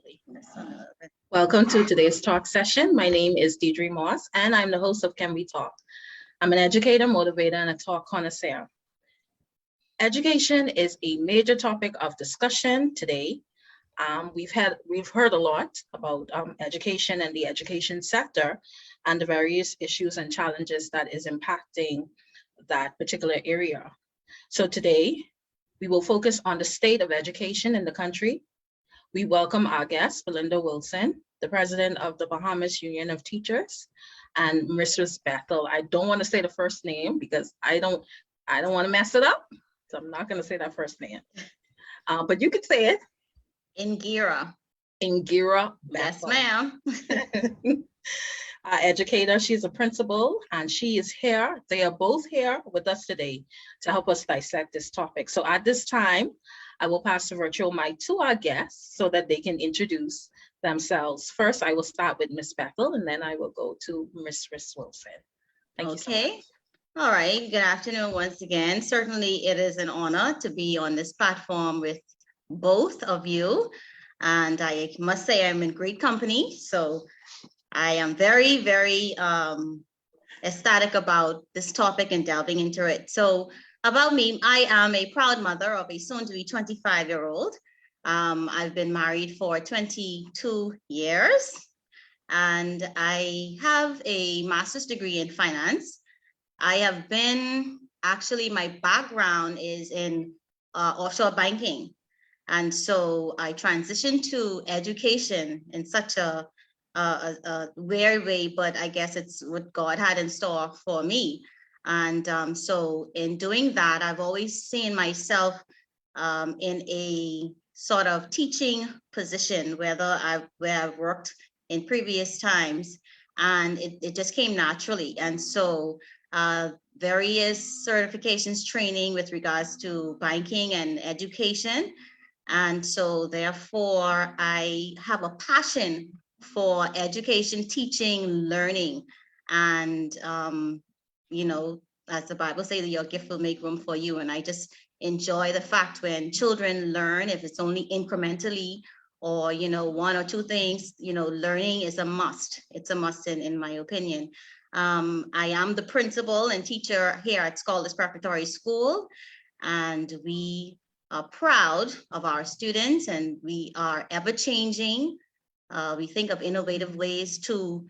Absolutely. Welcome to today's talk session. My name is Deidre Moss, and I'm the host of Can We Talk? I'm an educator, motivator, and a talk connoisseur. Education is a major topic of discussion today. We've heard a lot about education and the education sector and the various issues and challenges that is impacting that particular area. So today, we will focus on the state of education in the country. We welcome our guest, Belinda Wilson, the president of the Bahamas Union of Teachers, and Mrs. Bethel. I don't want to say the first name because I don't want to mess it up. So I'm not going to say that first name. But you could say it. Ingurea. Bethel. Yes, ma'am. Our educator, she's a principal, and she is here. They are both here with us today to help us dissect this topic. So at this time, I will pass the virtual mic to our guests so that they can introduce themselves. First, I will start with Ms. Bethel, and then I will go to Ms. Wilson. Thank you so much. All right. Good afternoon once again. Certainly, it is an honor to be on this platform with both of you. And I must say I'm in great company. So I am very, very ecstatic about this topic and delving into it. So about me, I am a proud mother of a soon-to-be 25-year-old. I've been married for 22 years, and I have a master's degree in finance. I have been, actually, my background is in offshore banking. And so I transitioned to education in such a weird way, but I guess it's what God had in store for me. And so in doing that, I've always seen myself in a sort of teaching position, where I've worked in previous times, and it just came naturally. And so various certifications, training with regards to banking and education. And so therefore, I have a passion for education, teaching, learning. And, you know, as the Bible says, that your gift will make room for you. And I just enjoy the fact when children learn, if it's only incrementally or, you know, one or two things, you know, learning is a must. It's a must in my opinion. I am the principal and teacher here at Scholars Preparatory School, and we are proud of our students, and we are ever changing. We think of innovative ways to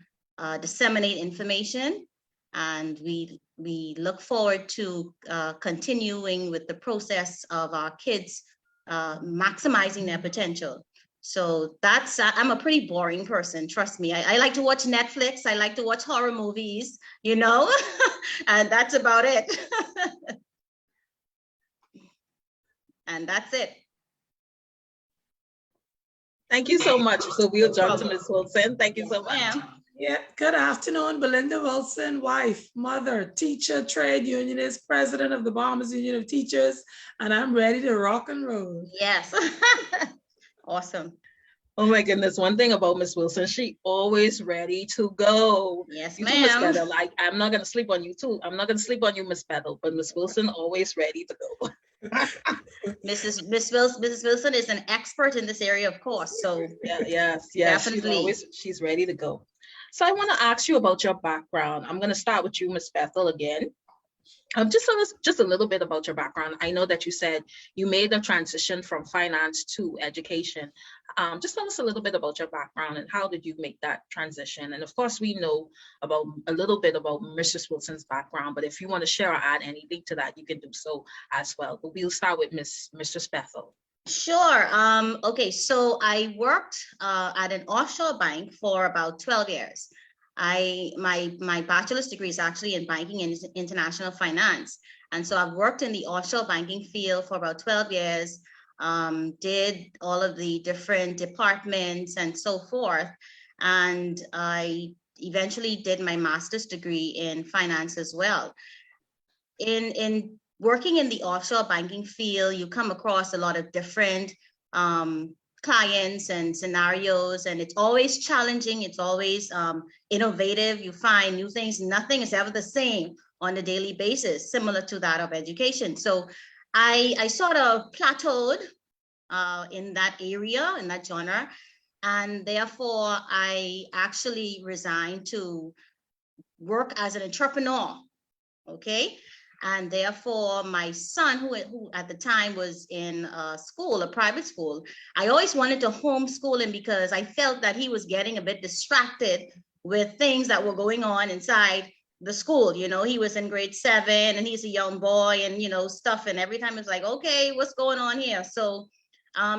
disseminate information, and we look forward to continuing with the process of our kids maximizing their potential. So that's, I'm a pretty boring person, trust me. I like to watch Netflix, I like to watch horror movies, you know, and that's about it. And that's it. Thank you so much. So we'll jump to Ms. Wilson. Thank you so much. Yeah, good afternoon. Belinda Wilson, wife, mother, teacher, trade unionist, president of the Bahamas Union of Teachers, and I'm ready to rock and roll. Yes. Awesome. Oh my goodness. One thing about Ms. Wilson, she always ready to go. Yes, ma'am. Ms. Bethel, like, I'm not going to sleep on you too. I'm not going to sleep on you, Ms. Bethel, but Ms. Wilson always ready to go. Mrs. Wilson is an expert in this area, of course. So yes, definitely. She's ready to go. So I want to ask you about your background. I'm going to start with you, Ms. Bethel, again. Just a little bit about your background. I know that you said you made the transition from finance to education. Just tell us a little bit about your background and how did you make that transition? And of course, we know about a little bit about Mrs. Wilson's background, but if you want to share or add anything to that, you can do so as well. But we'll start with Mrs. Bethel. Sure. Okay, so I worked at an offshore bank for about 12 years. My bachelor's degree is actually in banking and international finance. And so I've worked in the offshore banking field for about 12 years, did all of the different departments and so forth. And I eventually did my master's degree in finance as well. In working in the offshore banking field, you come across a lot of different clients and scenarios, and it's always challenging. It's always innovative. You find new things. Nothing is ever the same on a daily basis, similar to that of education. So I sort of plateaued in that area, in that genre. And therefore, I actually resigned to work as an entrepreneur. Okay. And therefore, my son, who at the time was in school, a private school, I always wanted to homeschool him because I felt that he was getting a bit distracted with things that were going on inside the school. You know, he was in grade 7 and he's a young boy and, you know, stuff. And every time it's like, okay, what's going on here? So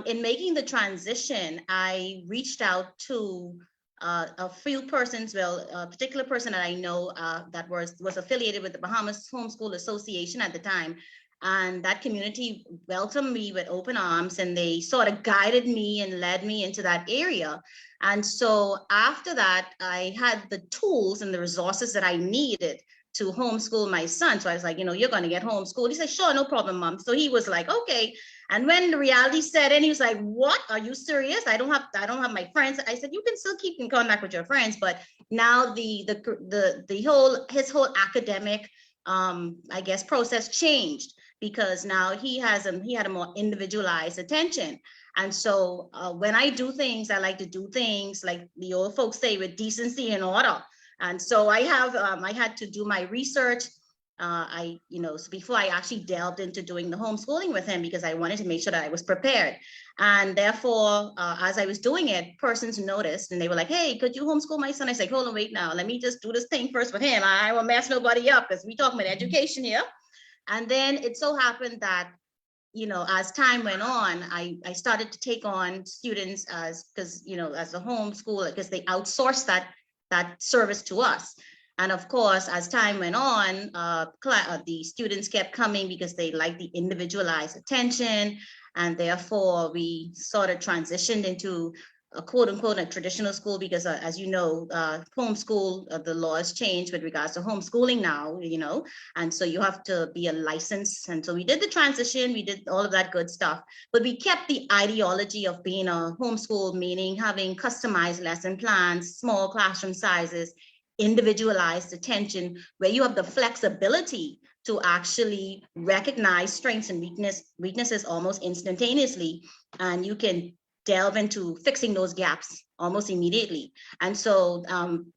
in making the transition, I reached out to a few persons, well, a particular person that I know that was affiliated with the Bahamas Homeschool Association at the time. And that community welcomed me with open arms, and they sort of guided me and led me into that area. And so after that, I had the tools and the resources that I needed to homeschool my son. So I was like, you know, you're going to get homeschooled. He said, sure, no problem, mom. So he was like, okay. And when the reality set in, he was like, what? Are you serious? I don't have my friends. I said, you can still keep in contact with your friends, but now his whole academic I guess process changed, because now he had a more individualized attention. And so when I do things, I like to do things like the old folks say, with decency and order. And so I had to do my research. So before I actually delved into doing the homeschooling with him, because I wanted to make sure that I was prepared. And therefore, as I was doing it, persons noticed and they were like, hey, could you homeschool my son? I said, hold on, wait now. Let me just do this thing first with him. I won't mess nobody up, because we talking about education here. And then it so happened that, you know, as time went on, I started to take on students as a homeschool, because they outsourced that service to us. And of course, as time went on, the students kept coming because they liked the individualized attention. And therefore, we sort of transitioned into a quote unquote a traditional school, because as you know, homeschool, the laws changed with regards to homeschooling now, you know, and so you have to be a license. And so we did the transition, we did all of that good stuff, but we kept the ideology of being a homeschool, meaning having customized lesson plans, small classroom sizes, individualized attention, where you have the flexibility to actually recognize strengths and weaknesses almost instantaneously, and you can delve into fixing those gaps almost immediately. And so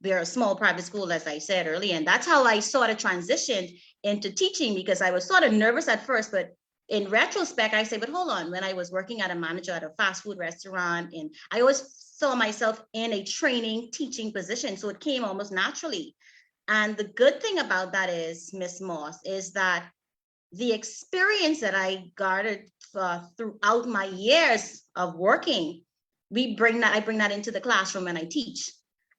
we're a small private school, as I said earlier, and that's how I sort of transitioned into teaching, because I was sort of nervous at first, but in retrospect, I say, but hold on, when I was working at a manager at a fast food restaurant, and I always saw myself in a training teaching position, so it came almost naturally. And the good thing about that is, Miss Moss, is that the experience that I garnered throughout my years of working, I bring that into the classroom when I teach.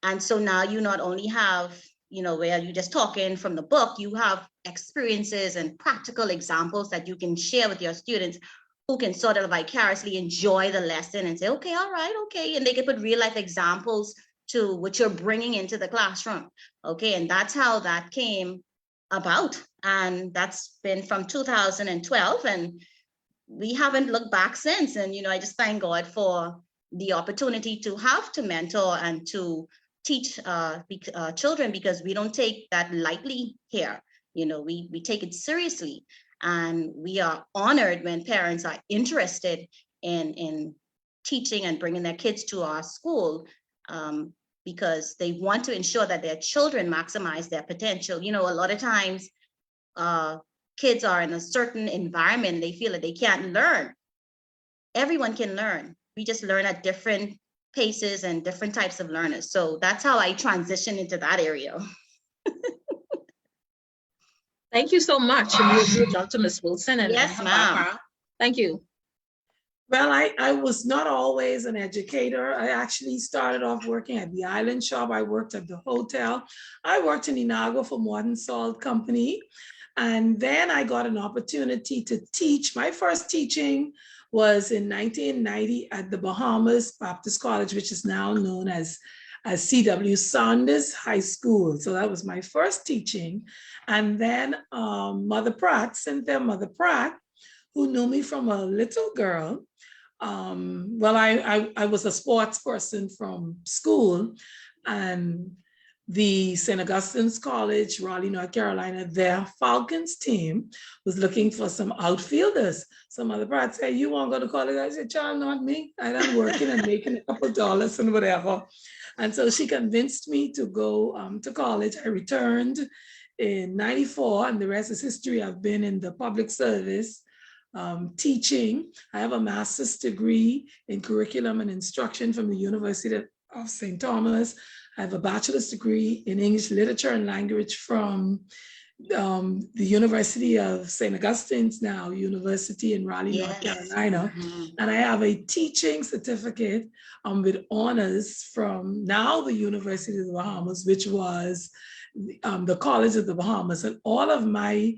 And so now you not only have, you know, where you just talking from the book, you have experiences and practical examples that you can share with your students, who can sort of vicariously enjoy the lesson and say, okay, all right, okay. And they can put real life examples to what you're bringing into the classroom. Okay, and that's how that came about. And that's been from 2012, and we haven't looked back since. And, you know, I just thank God for the opportunity to have to mentor and to teach children, because we don't take that lightly here. You know, we take it seriously, and we are honored when parents are interested in teaching and bringing their kids to our school, because they want to ensure that their children maximize their potential. You know, a lot of times kids are in a certain environment, they feel that they can't learn. Everyone can learn. We just learn at different paces and different types of learners. So that's how I transition into that area. Thank you so much. And we'll jump to Ms. Wilson and Yes, her ma'am. background. Thank you. Well, I was not always an educator. I actually started off working at the Island Shop. I worked at the hotel. I worked in Inagua for Modern Salt Company. And then I got an opportunity to teach. My first teaching was in 1990 at the Bahamas Baptist College, which is now known as C.W. Saunders High School. So that was my first teaching. And then Cynthia Mother Pratt, who knew me from a little girl. I was a sports person from school, and the St. Augustine's College, Raleigh, North Carolina, their Falcons team was looking for some outfielders. Some other brat said, you want to go to college? I said, child, not me. I done working and making a couple dollars and whatever. And so she convinced me to go to college. I returned in 94, and the rest is history. I've been in the public service teaching. I have a master's degree in curriculum and instruction from the University of St. Thomas. I have a bachelor's degree in English literature and language from the University of St. Augustine's, now University in Raleigh, North Carolina. And I have a teaching certificate with honors from now the University of the Bahamas, which was the College of the Bahamas. And all of my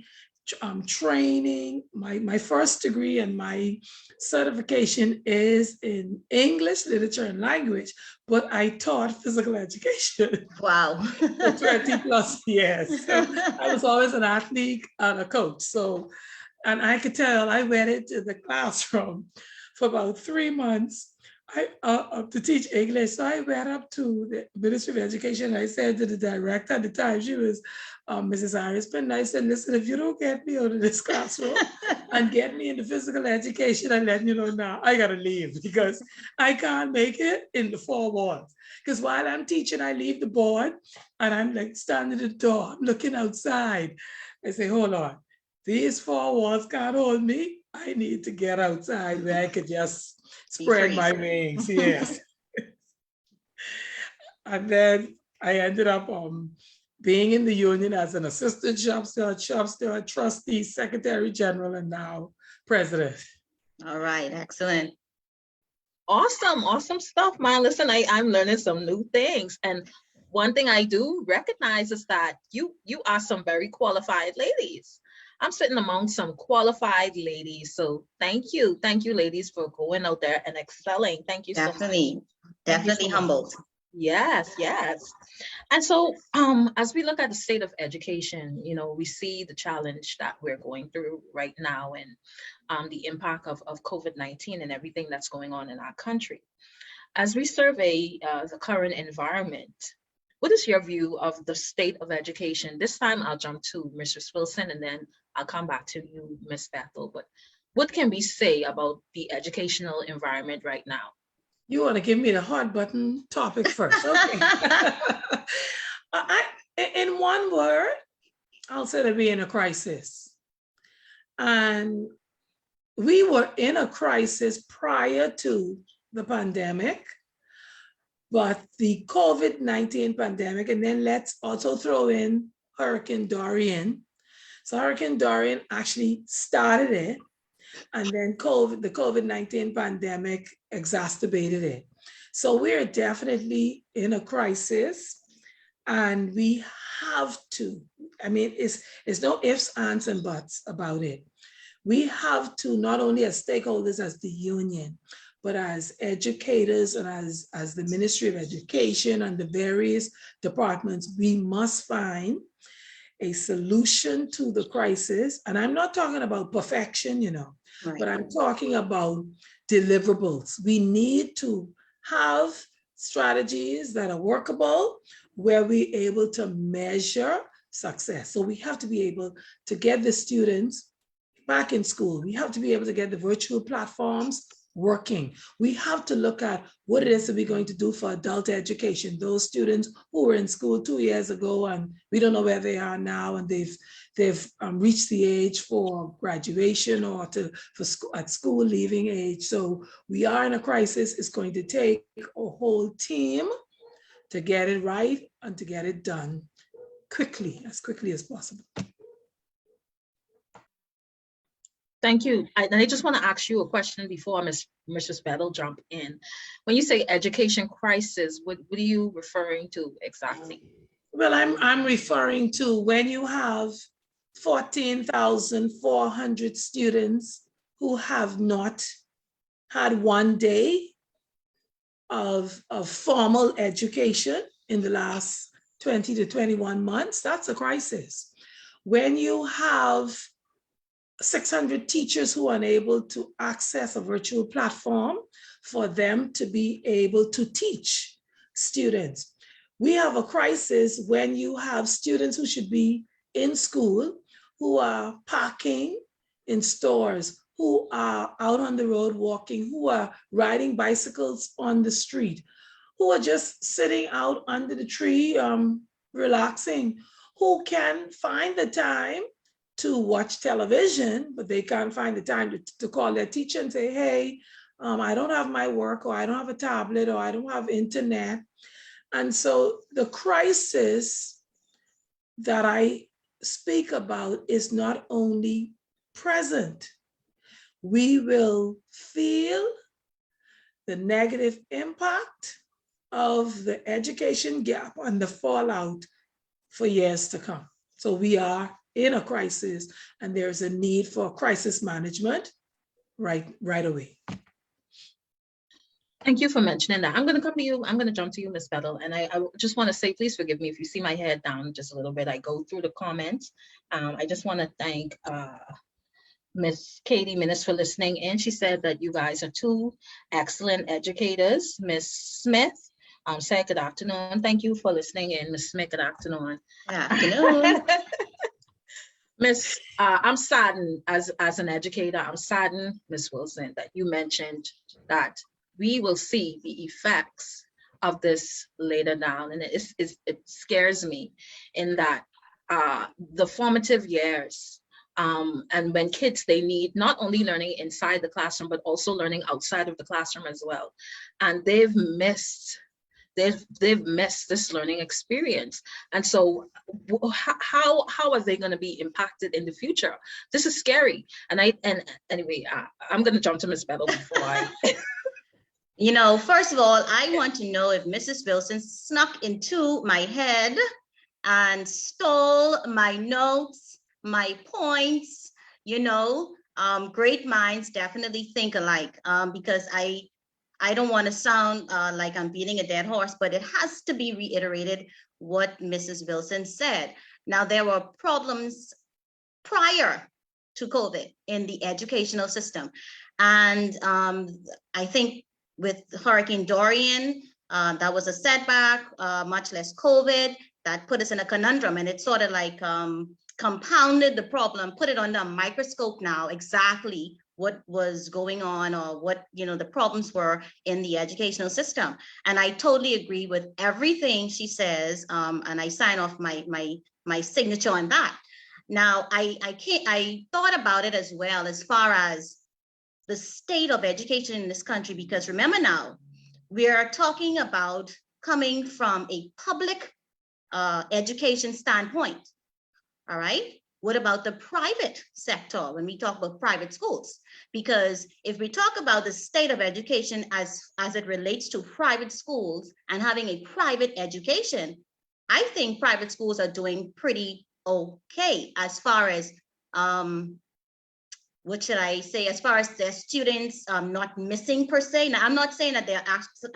training, my first degree and my certification is in English, literature, and language, but I taught physical education. Wow. For 20 plus years. So I was always an athlete and a coach. So, and I could tell I went into the classroom for about 3 months to teach English. So I went up to the Ministry of Education. I said to the director at the time, she was Mrs. Harrison, I said, listen, if you don't get me out of this classroom and get me into physical education, I'm letting you know now, I gotta leave because I can't make it in the 4 walls. Because while I'm teaching, I leave the board and I'm like standing at the door, I'm looking outside. I say, hold on, these 4 walls can't hold me. I need to get outside where I could just spread my wings, yes. And then I ended up being in the union as an assistant shop steward, trustee, secretary general, and now president. All right, excellent. Awesome stuff, man. Listen, I'm learning some new things. And one thing I do recognize is that you are some very qualified ladies. I'm sitting among some qualified ladies. So thank you, ladies, for going out there and excelling. Thank you so much. Definitely humbled. Yes. And so as we look at the state of education, we see the challenge that we're going through right now and the impact of COVID-19 and everything that's going on in our country. As we survey the current environment, what is your view of the state of education? This time I'll jump to Mrs. Wilson and then I'll come back to you, Ms. Bethel. But what can we say about the educational environment right now? You want to give me the hot button topic first. Okay. In one word, I'll say that we're in a crisis. And we were in a crisis prior to the pandemic, but the COVID-19 pandemic, and then let's also throw in Hurricane Dorian. So Hurricane Dorian actually started it, and then the COVID-19 pandemic exacerbated it. So we're definitely in a crisis, and we have to, it's no ifs, ands, and buts about it. We have to, not only as stakeholders as the union, but as educators and as the Ministry of Education and the various departments, we must find a solution to the crisis. And I'm not talking about perfection, right, but I'm talking about deliverables. We need to have strategies that are workable, where we're able to measure success. So we have to be able to get the students back in school. We have to be able to get the virtual platforms working. We have to look at what it is that we're going to do for adult education. Those students who were in school 2 years ago and we don't know where they are now, and they've reached the age for graduation or at school leaving age. So we are in a crisis. It's going to take a whole team to get it right and to get it done as quickly as possible. Thank you. I just want to ask you a question before Mrs. Bethel jump in. When you say education crisis, what are you referring to exactly? Well, I'm referring to when you have 14,400 students who have not had 1 day of formal education in the last 20 to 21 months, that's a crisis. When you have 600 teachers who are unable to access a virtual platform for them to be able to teach students. We have a crisis when you have students who should be in school, who are parking in stores, who are out on the road walking, who are riding bicycles on the street, who are just sitting out under the tree, relaxing, who can find the time to watch television, but they can't find the time to call their teacher and say, hey, I don't have my work, or I don't have a tablet, or I don't have internet. And so the crisis that I speak about is not only present, we will feel the negative impact of the education gap and the fallout for years to come. So we are in a crisis, and there's a need for crisis management right away. Thank you for mentioning that. I'm going to come to you. I'm going to jump to you, Ms. Bethel. And I just want to say, please forgive me if you see my head down just a little bit. I go through the comments. I just want to thank Miss Katie Minnis for listening in. She said that you guys are two excellent educators. Miss Smith said good afternoon. Thank you for listening in, Miss Smith. Good afternoon. Good afternoon. Miss, I'm saddened as an educator. I'm saddened, Miss Wilson, that you mentioned that we will see the effects of this later down, and it scares me in that the formative years. And when kids, they need not only learning inside the classroom, but also learning outside of the classroom as well. And they've missed this learning experience. And so how are they going to be impacted in the future? This is scary. And anyway, I'm going to jump to Ms. Bethel before I. You know, first of all, I want to know if Mrs. Wilson snuck into my head and stole my notes, my points. You know, great minds definitely think alike, because I don't want to sound like I'm beating a dead horse, but it has to be reiterated what Mrs. Wilson said. Now, there were problems prior to COVID in the educational system. And I think with Hurricane Dorian, that was a setback, much less COVID, that put us in a conundrum, and it sort of like compounded the problem, put it under a microscope now, exactly what was going on, or what, you know, the problems were in the educational system. And I totally agree with everything she says, and I sign off my signature on that. Now, I thought about it as well, as far as the state of education in this country, because remember now, we are talking about coming from a public education standpoint. All right. What about the private sector when we talk about private schools? Because if we talk about the state of education as it relates to private schools and having a private education, I think private schools are doing pretty okay as far as what should I say, as far as their students not missing per se. Now, I'm not saying that they're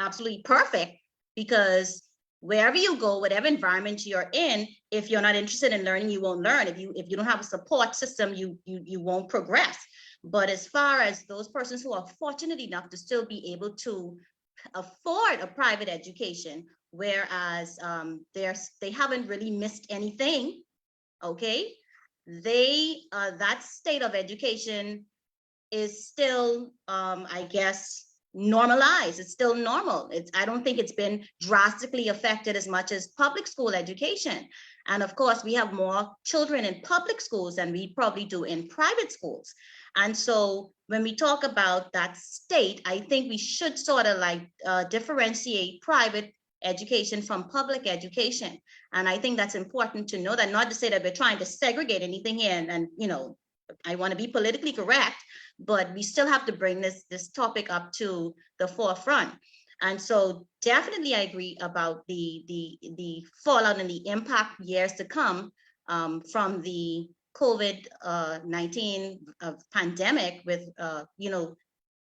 absolutely perfect, because wherever you go, whatever environment you're in, if you're not interested in learning, you won't learn. If you don't have a support system, you won't progress. But as far as those persons who are fortunate enough to still be able to afford a private education, whereas they haven't really missed anything, okay, that state of education is still, I guess, normalized. It's still normal. I don't think it's been drastically affected as much as public school education. And of course, we have more children in public schools than we probably do in private schools. And so when we talk about that state, I think we should sort of like differentiate private education from public education. And I think that's important to know, that not to say that we're trying to segregate anything here, and you know, I want to be politically correct, but we still have to bring this topic up to the forefront. And so definitely I agree about the fallout and the impact years to come from the COVID-19 pandemic with you know,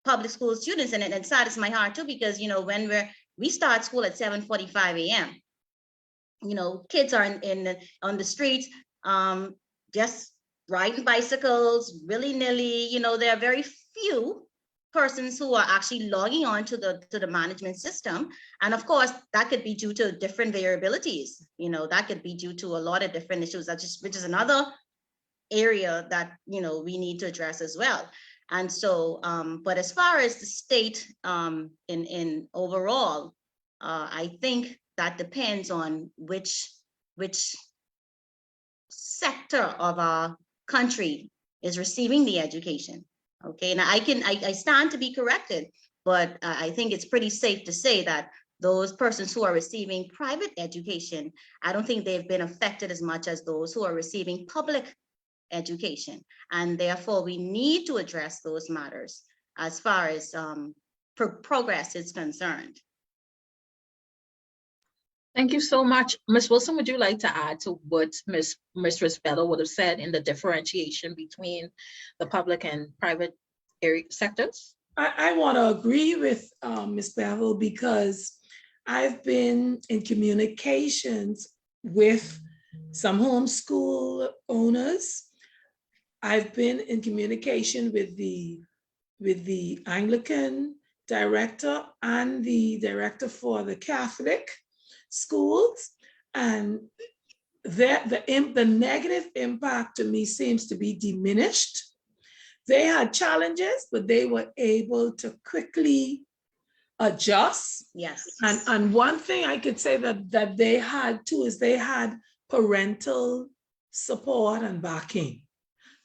public school students. And it saddens my heart too, because you know, when we start school at 7:45 a.m. You know, kids are on the streets, just riding bicycles willy-nilly. You know, there are very few persons who are actually logging on to the management system. And of course, that could be due to different variabilities. That could be due to a lot of different issues, which is another area that, we need to address as well. And so, but as far as the state in overall, I think that depends on which sector of our country is receiving the education. Okay, now I stand to be corrected, but I think it's pretty safe to say that those persons who are receiving private education, I don't think they've been affected as much as those who are receiving public education. And therefore, we need to address those matters as far as progress is concerned. Thank you so much. Ms. Wilson, would you like to add to what Mistress Bethel would have said in the differentiation between the public and private area sectors? I want to agree with Ms. Bethel, because I've been in communications with some homeschool owners. I've been in communication with the Anglican director and the director for the Catholic schools, and the negative impact to me seems to be diminished. They had challenges, but they were able to quickly adjust. Yes. And one thing I could say that they had too is they had parental support and backing.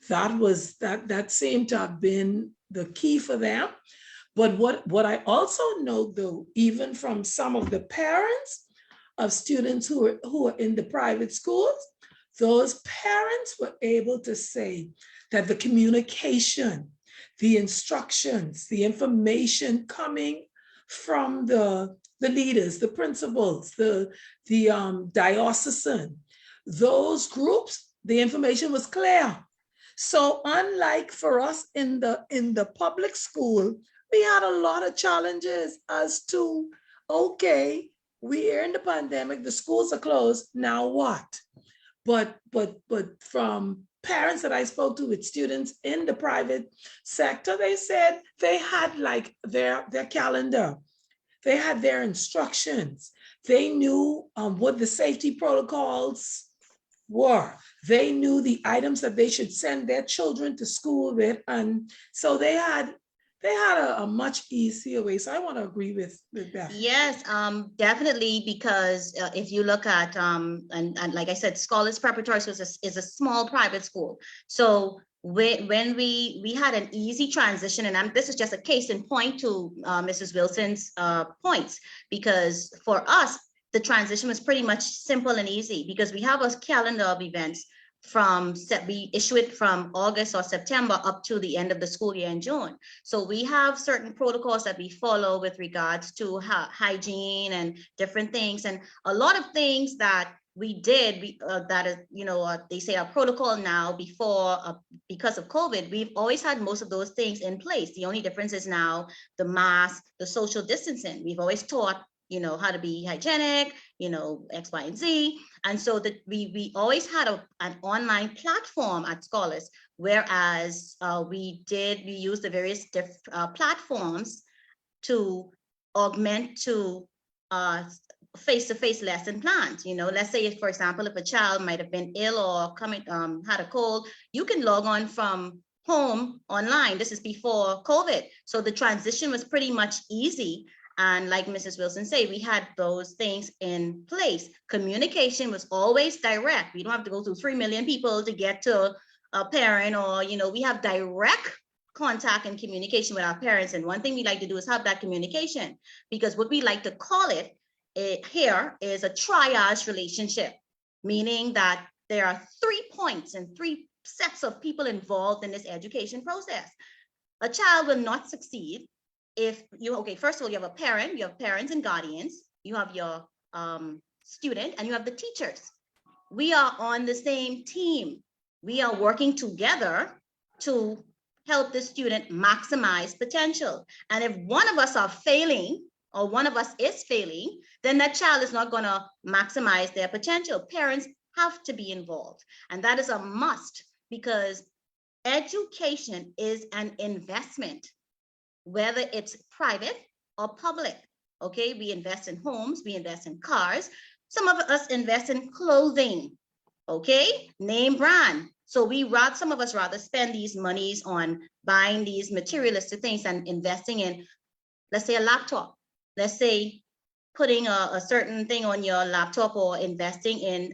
That seemed to have been the key for them. But what I also know, though, even from some of the parents of students who are in the private schools, those parents were able to say that the communication, the instructions, the information coming from the leaders, the principals, the diocesan, those groups, the information was clear. So unlike for us in the public school, we had a lot of challenges as to, okay, we are in the pandemic, the schools are closed, now what? But from parents that I spoke to with students in the private sector, they said they had like their calendar. They had their instructions. They knew what the safety protocols were. They knew the items that they should send their children to school with. And so they had a much easier way. So I want to agree with that. Yes, definitely, because if you look at, and like I said, Scholars Preparatory School is a small private school. So when we had an easy transition, and this is just a case in point to Mrs. Wilson's points, because for us, the transition was pretty much simple and easy, because we have a calendar of events we issue it from August or September up to the end of the school year in June. So we have certain protocols that we follow with regards to hygiene and different things. And a lot of things that we did, that is, they say our protocol now before, because of COVID, we've always had most of those things in place. The only difference is now the mask, the social distancing. We've always taught how to be hygienic, X, Y, and Z. And so that we always had an online platform at Scholars, whereas we used the various platforms to augment to face-to-face lesson plans. Let's say, for example, if a child might have been ill or had a cold, you can log on from home online. This is before COVID. So the transition was pretty much easy. And like Mrs. Wilson said, we had those things in place. Communication was always direct. We don't have to go through 3 million people to get to a parent, or, we have direct contact and communication with our parents. And one thing we like to do is have that communication, because what we like to call it here is a triage relationship, meaning that there are 3 points and 3 sets of people involved in this education process. A child will not succeed if first of all, you have parents and guardians, you have your student, and you have the teachers. We are on the same team. We are working together to help the student maximize potential. And if one of us are failing, or one of us is failing, then that child is not going to maximize their potential. Parents have to be involved. And that is a must, because education is an investment. whether it's private or public. Okay, we invest in homes, we invest in cars. Some of us invest in clothing, okay, name brand. So some of us rather spend these monies on buying these materialistic things and investing in, let's say, a laptop. Let's say putting a certain thing on your laptop, or investing in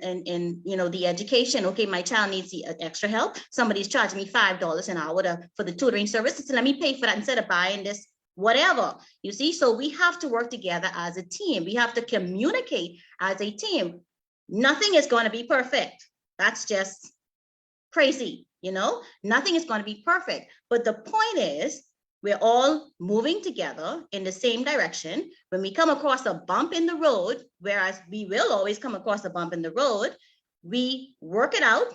the education. Okay, my child needs the extra help. Somebody's charging me $5 an hour for the tutoring service. So let me pay for that instead of buying this whatever, you see. So we have to work together as a team. We have to communicate as a team. Nothing is going to be perfect. That's just crazy, nothing is going to be perfect. But the point is, we're all moving together in the same direction. When we come across a bump in the road, whereas we will always come across a bump in the road, we work it out,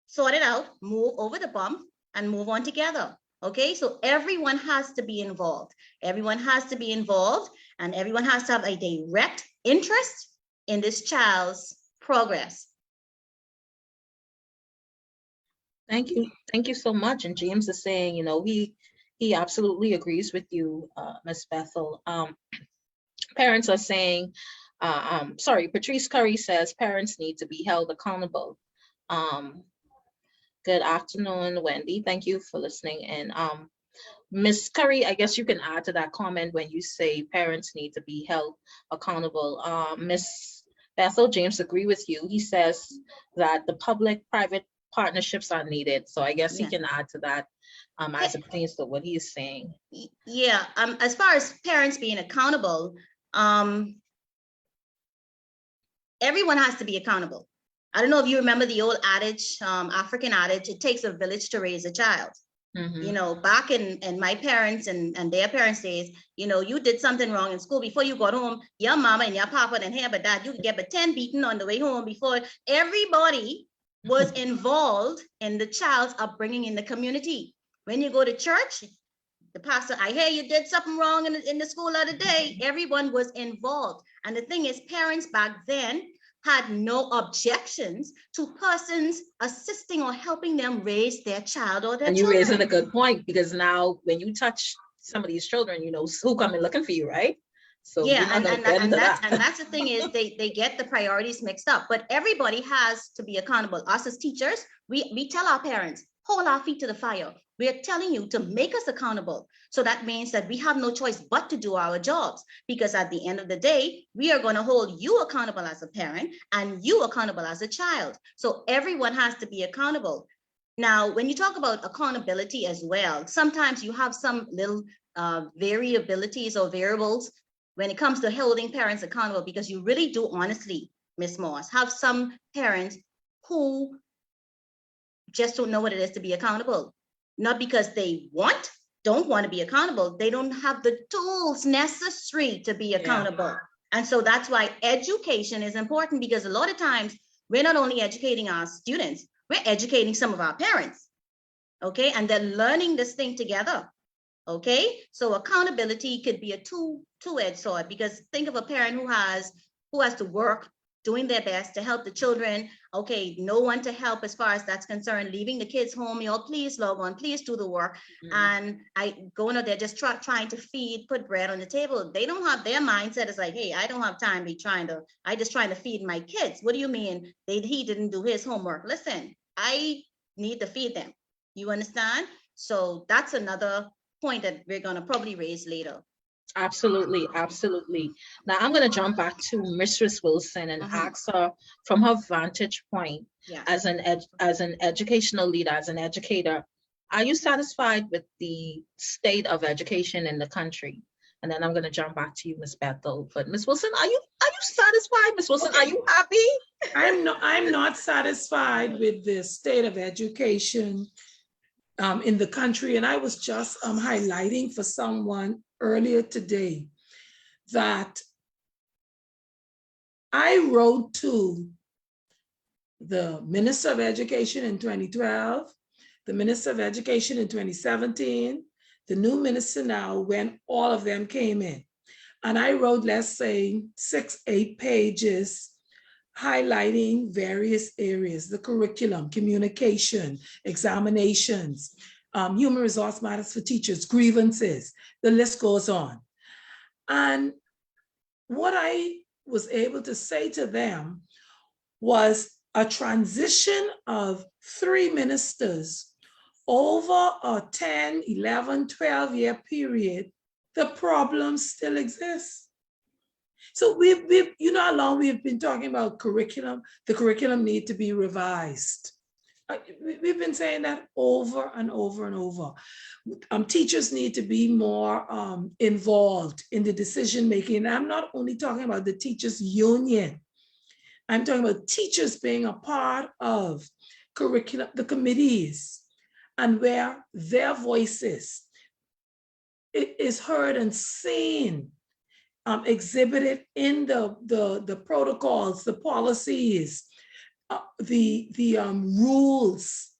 sort it out, move over the bump, and move on together. Okay, so everyone has to be involved. Everyone has to be involved, and everyone has to have a direct interest in this child's progress. Thank you. Thank you so much. And James is saying, he absolutely agrees with you, Ms. Bethel. Parents are saying, Patrice Curry says parents need to be held accountable. Good afternoon, Wendy. Thank you for listening. And Ms. Curry, I guess you can add to that comment when you say parents need to be held accountable. Ms. Bethel, James agree with you. He says that the public-private partnerships are needed. So I guess he can add to that as it pertains to what he's saying. Yeah, as far as parents being accountable, everyone has to be accountable. I don't know if you remember the old adage, African adage, it takes a village to raise a child. Mm-hmm. Back in my parents and their parents' days, you did something wrong in school. Before you got home, your mama and your papa and here, but dad, you could get 10 beaten on the way home. Before everybody was involved in the child's upbringing in the community. When you go to church, the pastor, I hear you did something wrong in the school the other day. Everyone was involved. And the thing is, parents back then had no objections to persons assisting or helping them raise their child or their children. And you're raising a good point, because now when you touch some of these children, who come in looking for you, right? So yeah, and that's the thing is they get the priorities mixed up. But everybody has to be accountable. Us as teachers, we tell our parents, hold our feet to the fire. We are telling you to make us accountable. So that means that we have no choice but to do our jobs, because at the end of the day, we are going to hold you accountable as a parent and you accountable as a child. So everyone has to be accountable. Now, when you talk about accountability as well, sometimes you have some little variabilities or variables when it comes to holding parents accountable, because you really do honestly, Ms. Moss, have some parents who just don't know what it is to be accountable. Not because they don't want to be accountable. They don't have the tools necessary to be accountable. Yeah. And so that's why education is important, because a lot of times we're not only educating our students, we're educating some of our parents. Okay. And they're learning this thing together. Okay. So accountability could be a two-edged sword, because think of a parent who has to work, doing their best to help the children. Okay, no one to help as far as that's concerned, leaving the kids home, please log on, please do the work. Mm-hmm. And they're just trying to put bread on the table. They don't have, their mindset is like, hey, I don't have time to I just trying to feed my kids. What do you mean he didn't do his homework? Listen, I need to feed them. You understand? So that's another point that we're going to probably raise later. Absolutely, absolutely. Now I'm going to jump back to Mistress Wilson and ask her from her vantage point as an educational leader, as an educator. Are you satisfied with the state of education in the country? And then I'm going to jump back to you, Ms. Bethel. But Ms. Wilson, are you satisfied? Ms. Wilson, are you happy? I'm not satisfied with the state of education in the country. And I was just highlighting for someone earlier today that I wrote to the Minister of Education in 2012, the Minister of Education in 2017, the new minister now, when all of them came in. And I wrote, let's say, 6-8 pages highlighting various areas, the curriculum, communication, examinations, human resource matters for teachers, grievances, the list goes on. And what I was able to say to them was a transition of 3 ministers over a 10, 11, 12-year period, the problem still exists. So we've you know how long we've been talking about curriculum, the curriculum need to be revised. We've been saying that over and over and over. Teachers need to be more involved in the decision making. And I'm not only talking about the teachers union. I'm talking about teachers being a part of curriculum, the committees, and where their voices is heard and seen, exhibited in the protocols, the policies, the rules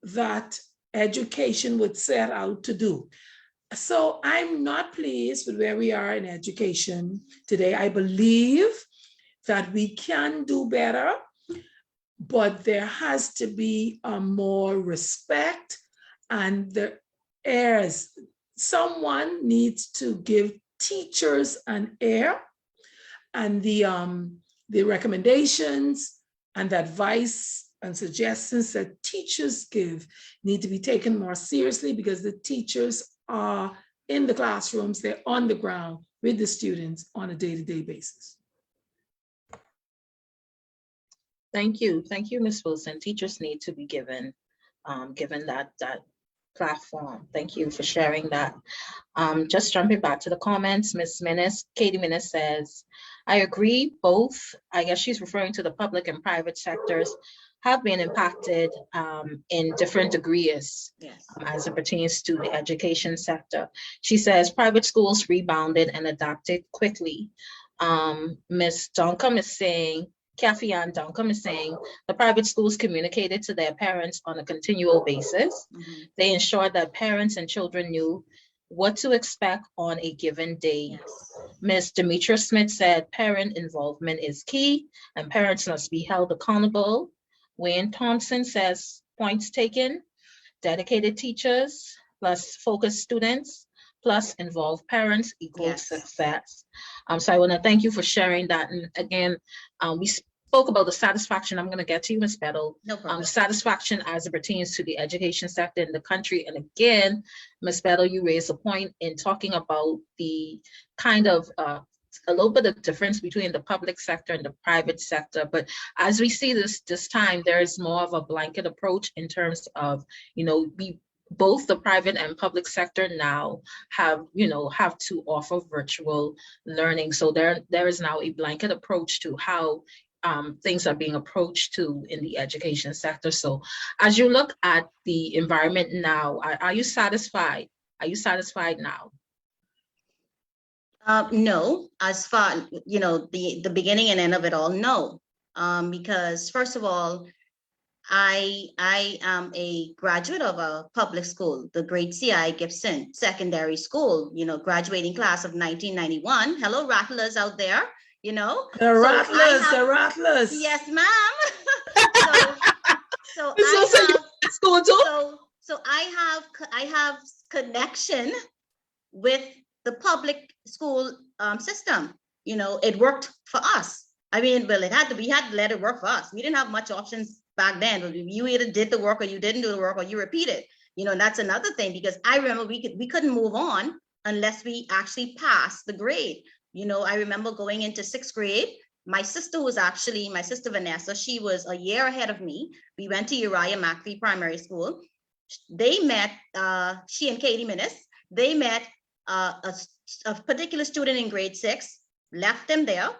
that education would set out to do. So I'm not pleased with where we are in education today. I believe that we can do better, but there has to be more respect, and someone needs to give teachers an ear, and the recommendations and the advice and suggestions that teachers give need to be taken more seriously, because the teachers are in the classrooms, they're on the ground with the students on a day-to-day basis. Thank you, Ms. Wilson. Teachers need to be given that platform. Thank you for sharing that. Just jumping back to the comments, Ms. Minnis, Katie Minnis says, I agree, both, I guess she's referring to the public and private sectors, have been impacted in different degrees. Yes. As it pertains to the education sector. She says private schools rebounded and adapted quickly. Ms. Duncombe is saying, Kathy Ann Duncombe is saying, the private schools communicated to their parents on a continual basis. Mm-hmm. They ensured that parents and children knew what to expect on a given day. Yes. Ms. Demetra Smith said parent involvement is key and parents must be held accountable. Wayne Thompson says points taken, dedicated teachers plus focused students plus involved parents equals Yes. success. So I want to thank you for sharing that. And again, we spoke about the satisfaction. I'm going to get to you, Ms. Bethel. No problem. Satisfaction as it pertains to the education sector in the country. And again, Ms. Bethel, you raised a point in talking about the kind of a little bit of difference between the public sector and the private sector. But as we see this time, there is more of a blanket approach in terms of, both the private and public sector now have to offer virtual learning. So there is now a blanket approach to how things are being approached to in the education sector. So as you look at the environment now, are you satisfied? Are you satisfied now? No, as far, the beginning and end of it all, no. Because first of all, I am a graduate of a public school, the Great C.I. Gibson Secondary School, graduating class of 1991. Hello, rattlers out there, The rattlers. Yes, ma'am. so I have connection with the public school system. It worked for us. I mean, well, we had to let it work for us. We didn't have much options back then. You either did the work or you didn't do the work or you repeat it. That's another thing, because I remember we couldn't move on unless we actually passed the grade. I remember going into 6th grade. My sister Vanessa, she was a year ahead of me. We went to Uriah McPhee Primary School. They met, she and Katie Minnis, they met a particular student in grade 6, left them there.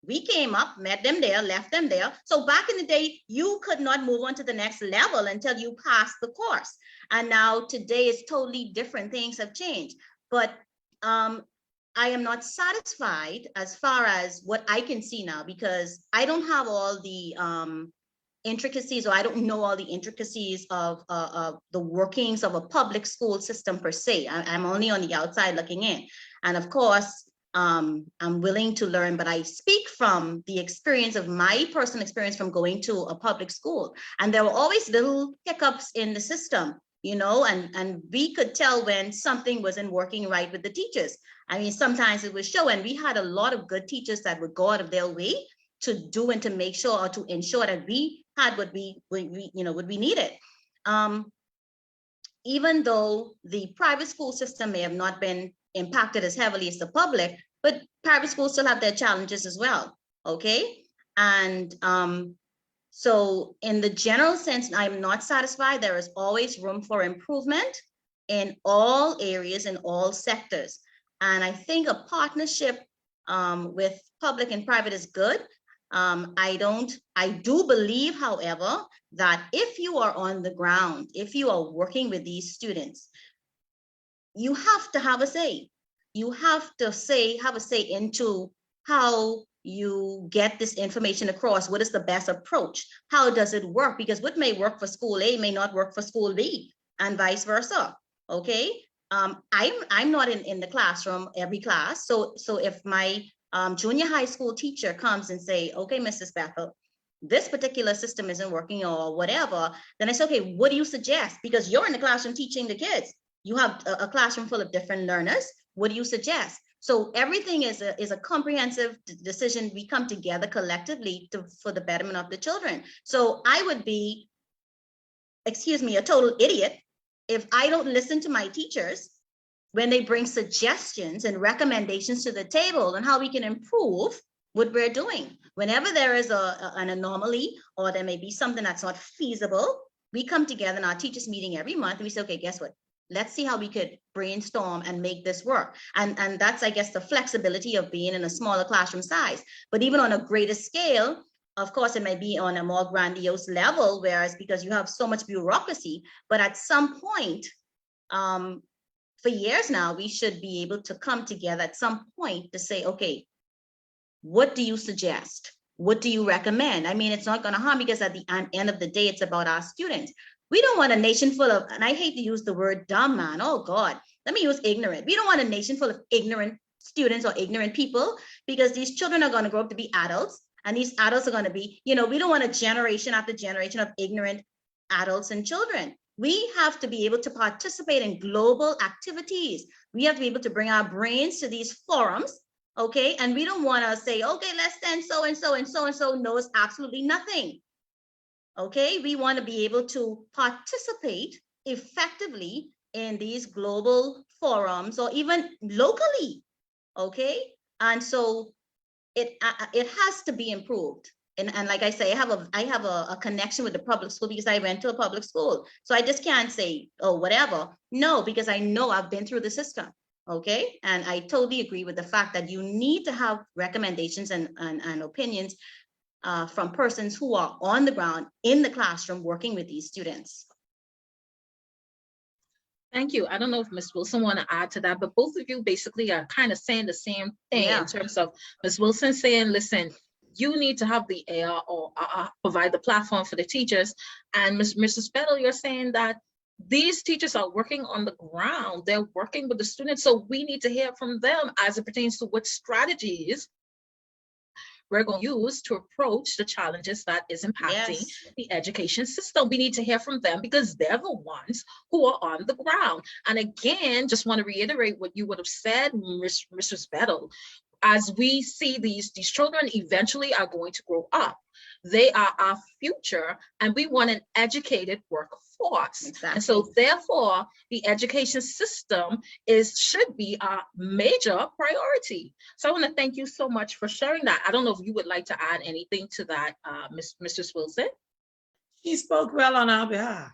We came up, met them there, left them there. So back in the day, you could not move on to the next level until you passed the course. And now today is totally different. Things have changed. But I am not satisfied as far as what I can see now, because I don't have all the intricacies, or I don't know all the intricacies of the workings of a public school system per se. I'm only on the outside looking in. And of course, I'm willing to learn, but I speak from the experience of my personal experience from going to a public school. And there were always little hiccups in the system. and we could tell when something wasn't working right with the teachers. I mean, sometimes it would show, and we had a lot of good teachers that would go out of their way to do and to make sure or to ensure that we had what we needed. Even though the private school system may have not been impacted as heavily as the public, but private schools still have their challenges as well. Okay. And so in the general sense, I'm not satisfied. There is always room for improvement in all areas, in all sectors. And I think a partnership with public and private is good. I do believe, however, that if you are on the ground, if you are working with these students, you have to have a say. You have to have a say into how you get this information across. What is the best approach? How does it work? Because what may work for school A may not work for school B, and vice versa. Okay. I'm not in the classroom every class. So if my junior high school teacher comes and say, okay, Mrs. Bethel, this particular system isn't working or whatever, then I say, okay, what do you suggest? Because you're in the classroom teaching the kids. You have a classroom full of different learners. What do you suggest? So everything is a comprehensive decision. We come together collectively for the betterment of the children. So I would be, excuse me, a total idiot if I don't listen to my teachers when they bring suggestions and recommendations to the table on how we can improve what we're doing. Whenever there is an anomaly or there may be something that's not feasible, we come together in our teachers meeting every month and we say, okay, guess what? Let's see how we could brainstorm and make this work. And that's, I guess, the flexibility of being in a smaller classroom size. But even on a greater scale, of course, it may be on a more grandiose level, whereas because you have so much bureaucracy, but at some point, for years now, we should be able to come together at some point to say, okay, what do you suggest? What do you recommend? I mean, it's not going to harm because at the end of the day, it's about our students. We don't want a nation full of, and I hate to use the word dumb, man. Oh God, let me use ignorant. We don't want a nation full of ignorant students or ignorant people, because these children are going to grow up to be adults, and these adults are going to be, we don't want a generation after generation of ignorant adults and children. We have to be able to participate in global activities. We have to be able to bring our brains to these forums, okay? And we don't want to say, okay, let's send so-and-so and so-and-so knows absolutely nothing. Okay, we want to be able to participate effectively in these global forums or even locally, okay? And so it has to be improved. And like I say, I have a connection with the public school because I went to a public school. So I just can't say, oh, whatever. No, because I know I've been through the system, okay? And I totally agree with the fact that you need to have recommendations and opinions from persons who are on the ground in the classroom working with these students. Thank you. I don't know if Ms. Wilson want to add to that, but both of you basically are kind of saying the same thing in terms of Ms. Wilson saying, listen, you need to have the AR or provide the platform for the teachers. And Mrs. Bethel, you're saying that these teachers are working on the ground. They're working with the students. So we need to hear from them as it pertains to what strategies we're going to use to approach the challenges that is impacting the education system. We need to hear from them because they're the ones who are on the ground. And again, just want to reiterate what you would have said, Mrs. Bethel. As we see these children eventually are going to grow up. They are our future, and we want an educated workforce. Exactly. And so therefore, the education system should be our major priority. So I want to thank you so much for sharing that. I don't know if you would like to add anything to that, Mrs. Wilson. She spoke well on our behalf.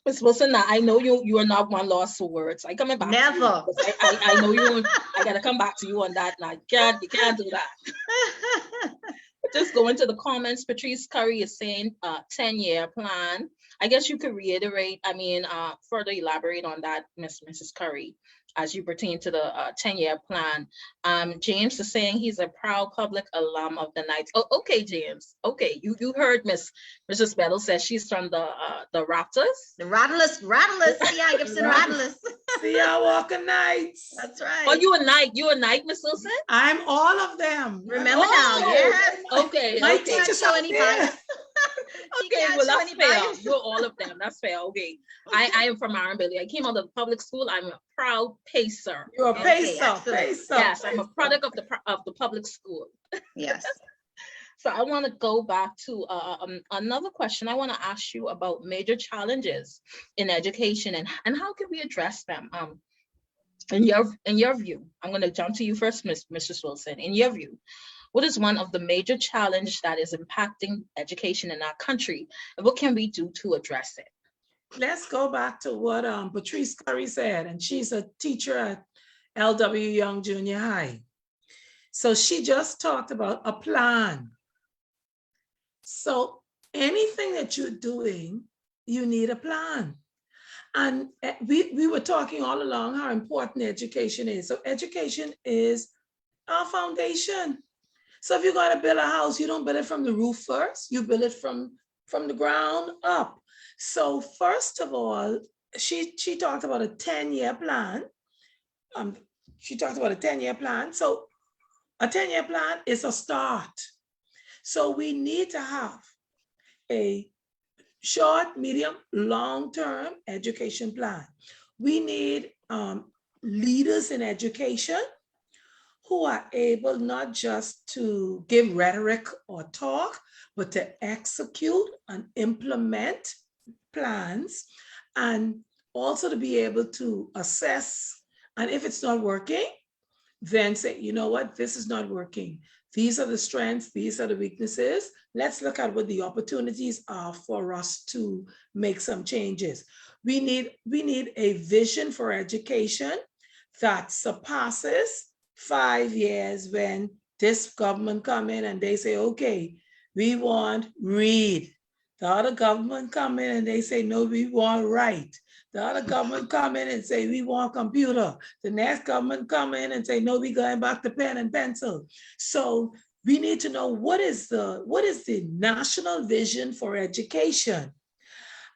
Ms. Wilson, now I know you are not one loss for words. I coming back. Never. I know you. I gotta come back to you on that. Now you can't do that. Just go into the comments. Patrice Curry is saying 10-year plan. I guess you could reiterate. I mean, further elaborate on that, Mrs. Curry, as you pertain to the 10-year plan. James is saying he's a proud public alum of the Knights. Oh, okay, James. Okay, you heard Mrs. Bethel says she's from the Raptors. The Rattlers, C.I. Gibson Rattlers. C.I. Walker Knights. That's right. Oh, you a Knight, Miss Wilson? I'm all of them. Remember now, yes. Okay. My teachers show any bias. Okay, catch well, that's fair. 25. You're all of them. That's fair. Okay. I am from Ironbilly. I came out of public school. I'm a proud pacer. You're a Okay? pacer, excellent. pacer. Yes, I'm a pacer. product of the public school. Yes. So I want to go back to another question. I want to ask you about major challenges in education and how can we address them? In your view, I'm going to jump to you first, Mrs. Wilson. In your view, what is one of the major challenges that is impacting education in our country, and what can we do to address it? Let's go back to what Patrice Curry said, and she's a teacher at LW Young Junior High. So she just talked about a plan. So anything that you're doing, you need a plan. And we were talking all along how important education is. So education is our foundation. So if you're going to build a house, you don't build it from the roof first, you build it from the ground up. So first of all, she talked about a 10-year plan. She talked about a 10-year plan. So a 10-year plan is a start. So we need to have a short, medium, long-term education plan. We need leaders in education who are able not just to give rhetoric or talk, but to execute and implement plans, and also to be able to assess. And if it's not working, then say, you know what, this is not working. These are the strengths, these are the weaknesses. Let's look at what the opportunities are for us to make some changes. We need a vision for education that surpasses 5 years when this government come in and they say, okay, we want read. The other government come in and they say, no, we want write. The other government come in and say, we want computer. The next government come in and say, no, we going back to pen and pencil. So we need to know what is the national vision for education.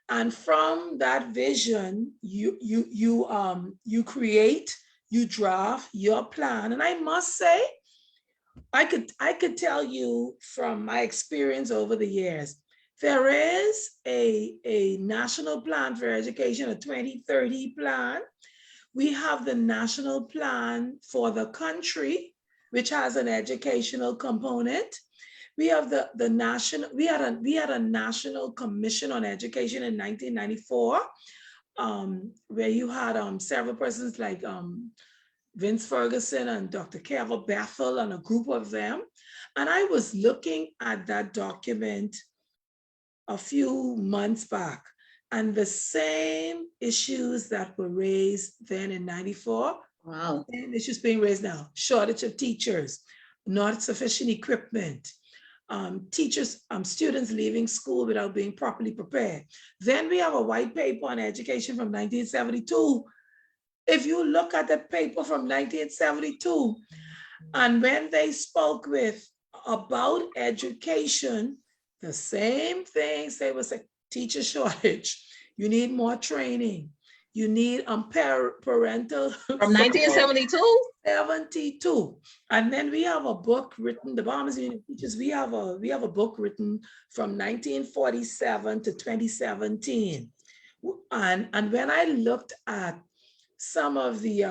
And from that vision, you create, you draft your plan. And I must say, I could tell you from my experience over the years, there is a national plan for education, a 2030 plan. We have the national plan for the country, which has an educational component. We have the national, we had a National Commission on Education in 1994, where you had several persons like Vince Ferguson and Dr. Ingurea Bethel and a group of them. And I was looking at that document a few months back, and the same issues that were raised then in 94, Wow. and issues being raised now: shortage of teachers, not sufficient equipment, students leaving school without being properly prepared. Then we have a white paper on education from 1972. If you look at the paper from 1972, and when they spoke about education, the same things they would say: teacher shortage, you need more training, you need parental From 1972? 72. And then we have a book written, the Bahamas Union of Teachers, we have a book written from 1947 to 2017. And when I looked at some of the,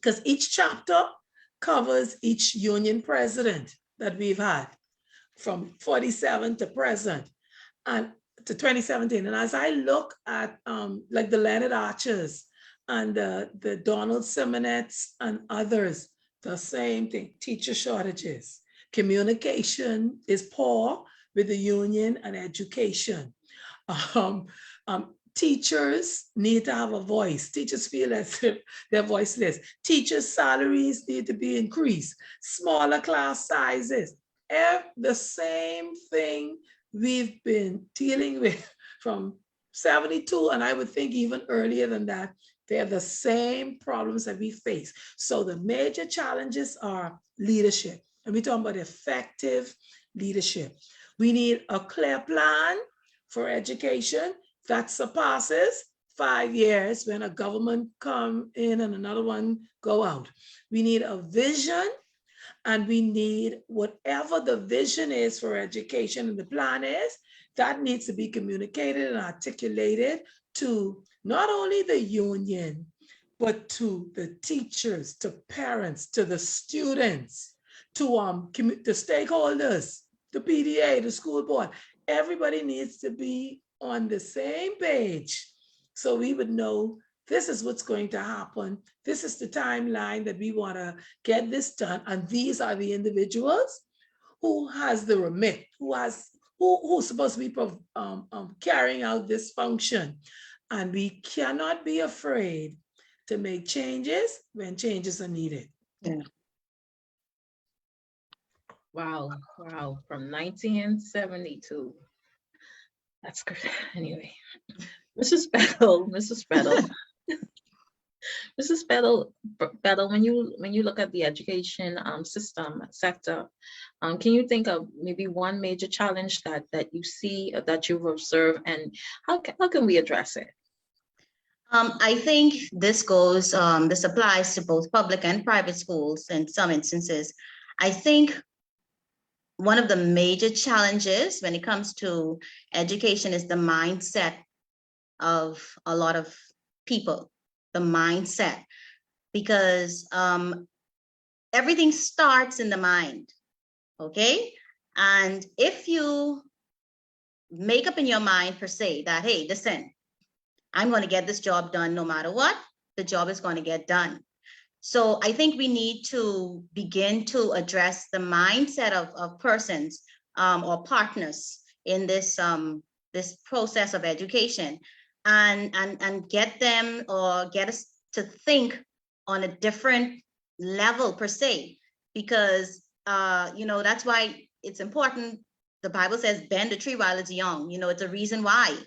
because each chapter covers each union president that we've had from 47 to present and to 2017. And as I look at like the Leonard Archers and the Donald Simonettes and others, the same thing: teacher shortages. Communication is poor with the union and education. Teachers need to have a voice. Teachers feel as if they're voiceless. Teachers' salaries need to be increased. Smaller class sizes. The same thing we've been dealing with from 72, and I would think even earlier than that. They're the same problems that we face. So the major challenges are leadership, and we're talking about effective leadership. We need a clear plan for education that surpasses 5 years when a government come in and another one go out. We need a vision, and we need, whatever the vision is for education and the plan is, that needs to be communicated and articulated to not only the union, but to the teachers, to parents, to the students, to the stakeholders, the PDA, the school board. Everybody needs to be on the same page so we would know this is what's going to happen. This is the timeline that we want to get this done. And these are the individuals who has the remit, who's supposed to be carrying out this function. And we cannot be afraid to make changes when changes are needed. Yeah. Wow, from 1972. That's good. Anyway, Mrs. Bethel, when you look at the education system sector, can you think of maybe one major challenge that you see, that you've observed, and how can we address it? I think this applies to both public and private schools in some instances. I think one of the major challenges when it comes to education is the mindset of a lot of people, the mindset, because everything starts in the mind, okay? And if you make up in your mind per se that, hey, listen, I'm going to get this job done no matter what, the job is going to get done. So I think we need to begin to address the mindset of persons or partners in this process of education, and get them or get us to think on a different level per se, because that's why it's important. The Bible says bend the tree while it's young. It's a reason why.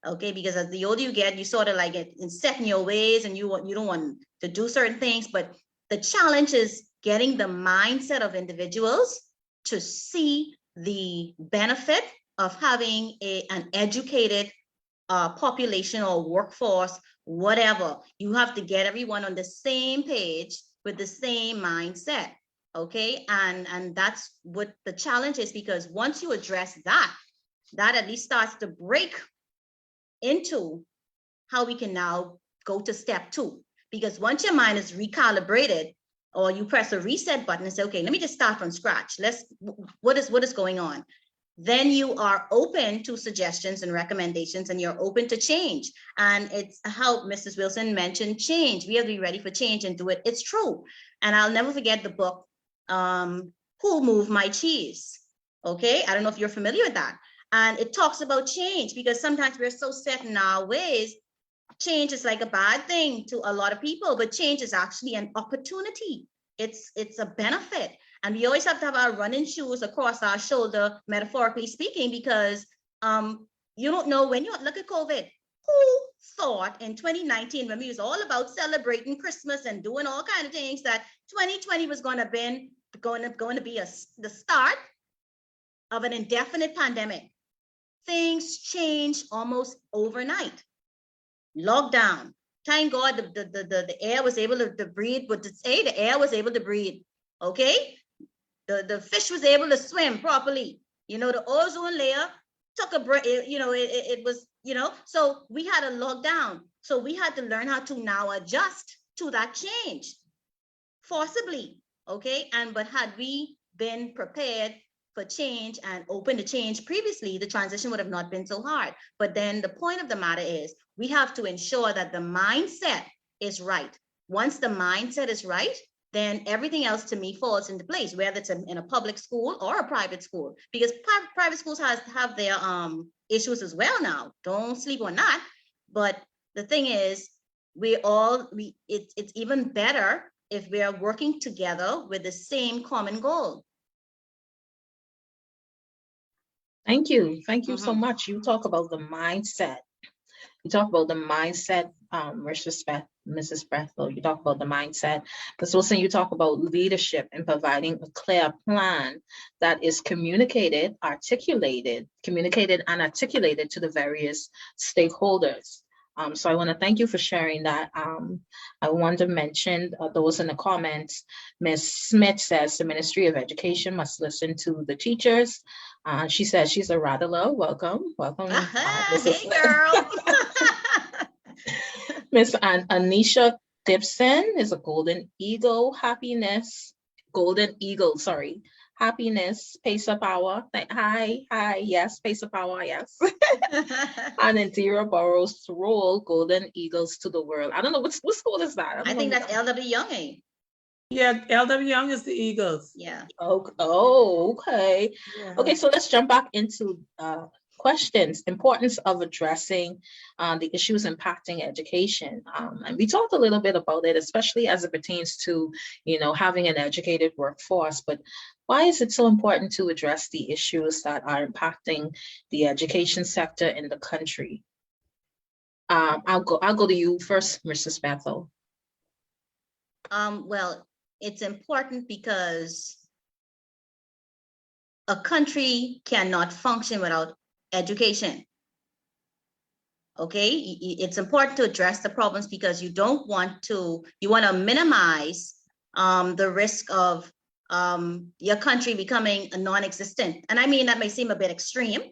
Okay, because as the older you get, you sort of like get set in your ways, and you don't want to do certain things. But the challenge is getting the mindset of individuals to see the benefit of having an educated population or workforce, whatever. You have to get everyone on the same page with the same mindset. Okay, and that's what the challenge is, because once you address that at least starts to break into how we can now go to step 2. Because once your mind is recalibrated, or you press a reset button and say, okay, let me just start from scratch. What is going on? Then you are open to suggestions and recommendations, and you're open to change. And it's how Mrs. Wilson mentioned change. We have to be ready for change and do it. It's true. And I'll never forget the book, Who Moved My Cheese? Okay, I don't know if you're familiar with that. And it talks about change, because sometimes we're so set in our ways. Change is like a bad thing to a lot of people, but change is actually an opportunity. It's a benefit. And we always have to have our running shoes across our shoulder, metaphorically speaking, because you don't know when you look at COVID. Who thought in 2019, when we was all about celebrating Christmas and doing all kinds of things, that 2020 was going to be the start of an indefinite pandemic? Things change almost overnight. Lockdown. Thank God the air was able to breathe. But to say the air was able to breathe, okay? The fish was able to swim properly. The ozone layer took a break. It was, so we had a lockdown. So we had to learn how to now adjust to that change forcibly, okay? But had we been prepared for change and open to change previously, the transition would have not been so hard. But then the point of the matter is, we have to ensure that the mindset is right. Once the mindset is right, then everything else to me falls into place, whether it's in a public school or a private school, because private schools have their issues as well now. Don't sleep on that. But the thing is, it's even better if we are working together with the same common goal. Thank you so much. You talk about the mindset. Mrs. Bethel. You talk about the mindset. Ms. Wilson, you talk about leadership and providing a clear plan that is communicated and articulated to the various stakeholders. So I want to thank you for sharing that. I want to mention those in the comments. Ms. Smith says the Ministry of Education must listen to the teachers. She said she's a rattler. Welcome, welcome, Hey, girl. Miss Anisha Gibson is a golden eagle. Golden eagle, sorry. Happiness, pace of power. Hi, yes, pace of power, yes. And Indira Burrows role, golden eagles to the world. I don't know, what school is that? I think that's LW Young, eh? Yeah, LW Young is the Eagles. Yeah. Okay. Yeah. Okay, so let's jump back into questions. Importance of addressing the issues impacting education. And we talked a little bit about it, especially as it pertains to, having an educated workforce. But why is it so important to address the issues that are impacting the education sector in the country? I'll go to you first, Mrs. Bethel. Well, it's important because a country cannot function without education. Okay, it's important to address the problems because you want to minimize the risk of your country becoming a non-existent. And I mean, that may seem a bit extreme,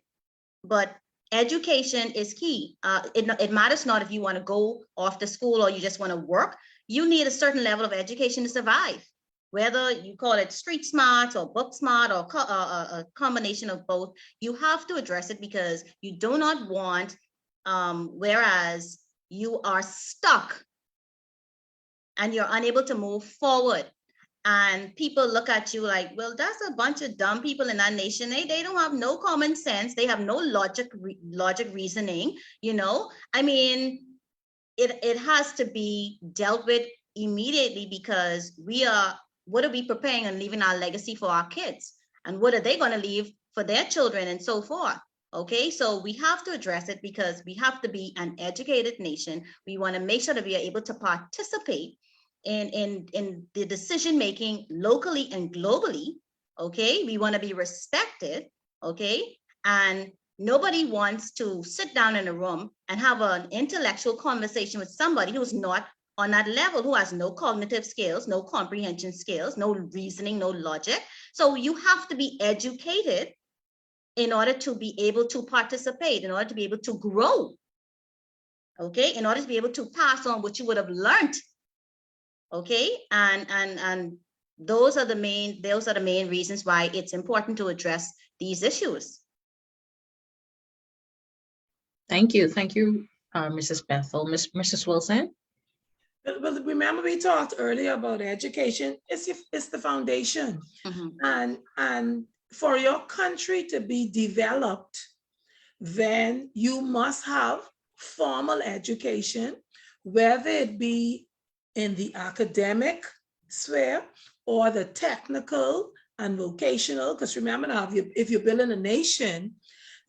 but education is key. It matters not if you want to go off to school or you just want to work. You need a certain level of education to survive, whether you call it street smart or book smart or a combination of both. You have to address it because you do not want, whereas you are stuck and you're unable to move forward. And people look at you like, well, that's a bunch of dumb people in our nation. They don't have no common sense. They have no logic reasoning, I mean, it has to be dealt with immediately because what are we preparing and leaving our legacy for our kids? And what are they going to leave for their children and so forth? Okay, so we have to address it because we have to be an educated nation. We want to make sure that we are able to participate in the decision making locally and globally. Okay, we want to be respected. Okay, and nobody wants to sit down in a room and have an intellectual conversation with somebody who's not on that level, who has no cognitive skills, no comprehension skills, no reasoning, no logic. So you have to be educated in order to be able to participate, in order to be able to grow. Okay, in order to be able to pass on what you would have learned. Okay, and those are the main reasons why it's important to address these issues. Thank you, Mrs. Bethel. Mrs. Wilson. Well, remember we talked earlier about education. It's the foundation, and for your country to be developed, then you must have formal education, whether it be in the academic sphere or the technical and vocational. Because remember now, if you're building a nation,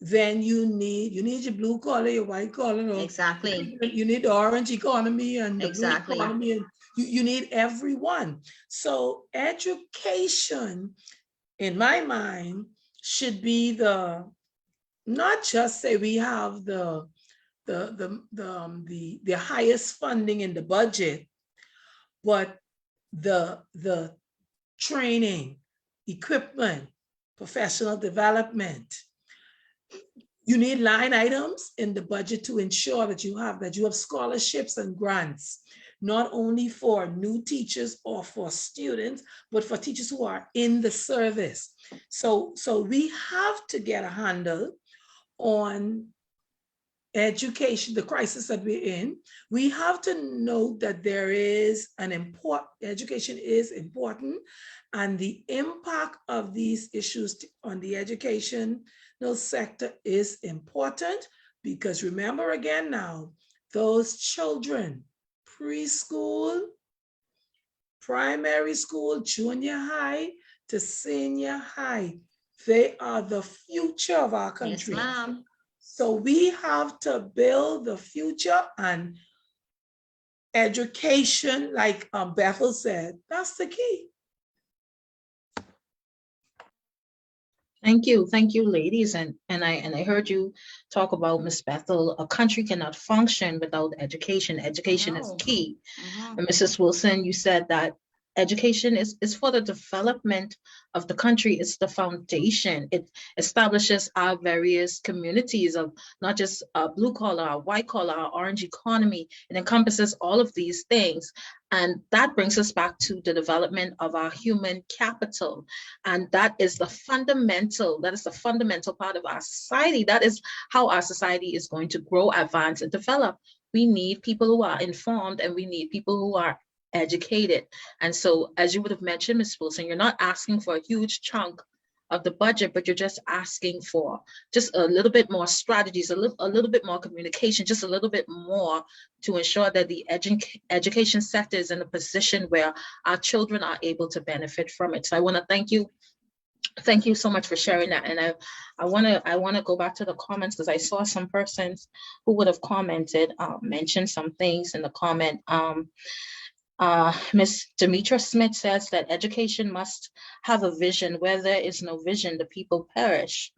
then you need your blue collar, your white collar. Exactly. You need the orange economy and the exactly. blue economy, and you need everyone. So education, in my mind, should be not just say we have the highest funding in the budget, but the training, equipment, professional development. You need line items in the budget to ensure that you have scholarships and grants, not only for new teachers or for students, but for teachers who are in the service. So we have to get a handle on education, the crisis that we're in. We have to know that education is important, and the impact of these issues on the educational sector is important, because remember again now, those children, preschool, primary school, junior high to senior high, they are the future of our country. Yes, ma'am. So we have to build the future, and education, like Bethel said, that's the key. Thank you, ladies. And I heard you talk about, Ms. Bethel, a country cannot function without education. Education is key. And Mrs. Wilson, you said that Education is for the development of the country. It's the foundation. It establishes our various communities of not just blue collar, our white collar, our orange economy. It encompasses all of these things. And that brings us back to the development of our human capital. And that is the fundamental part of our society. That is how our society is going to grow, advance, and develop. We need people who are informed, and we need people who are educated. And so, as you would have mentioned, Ms. Wilson, you're not asking for a huge chunk of the budget, but you're just asking for just a little bit more strategies, a little bit more communication, just a little bit more to ensure that the education sector is in a position where our children are able to benefit from it. So I want to thank you. Thank you so much for sharing that. And I want to go back to the comments, because I saw some persons who would have commented, mentioned some things in the comment. Ms. Demetra Smith says that education must have a vision. Where there is no vision, the people perish.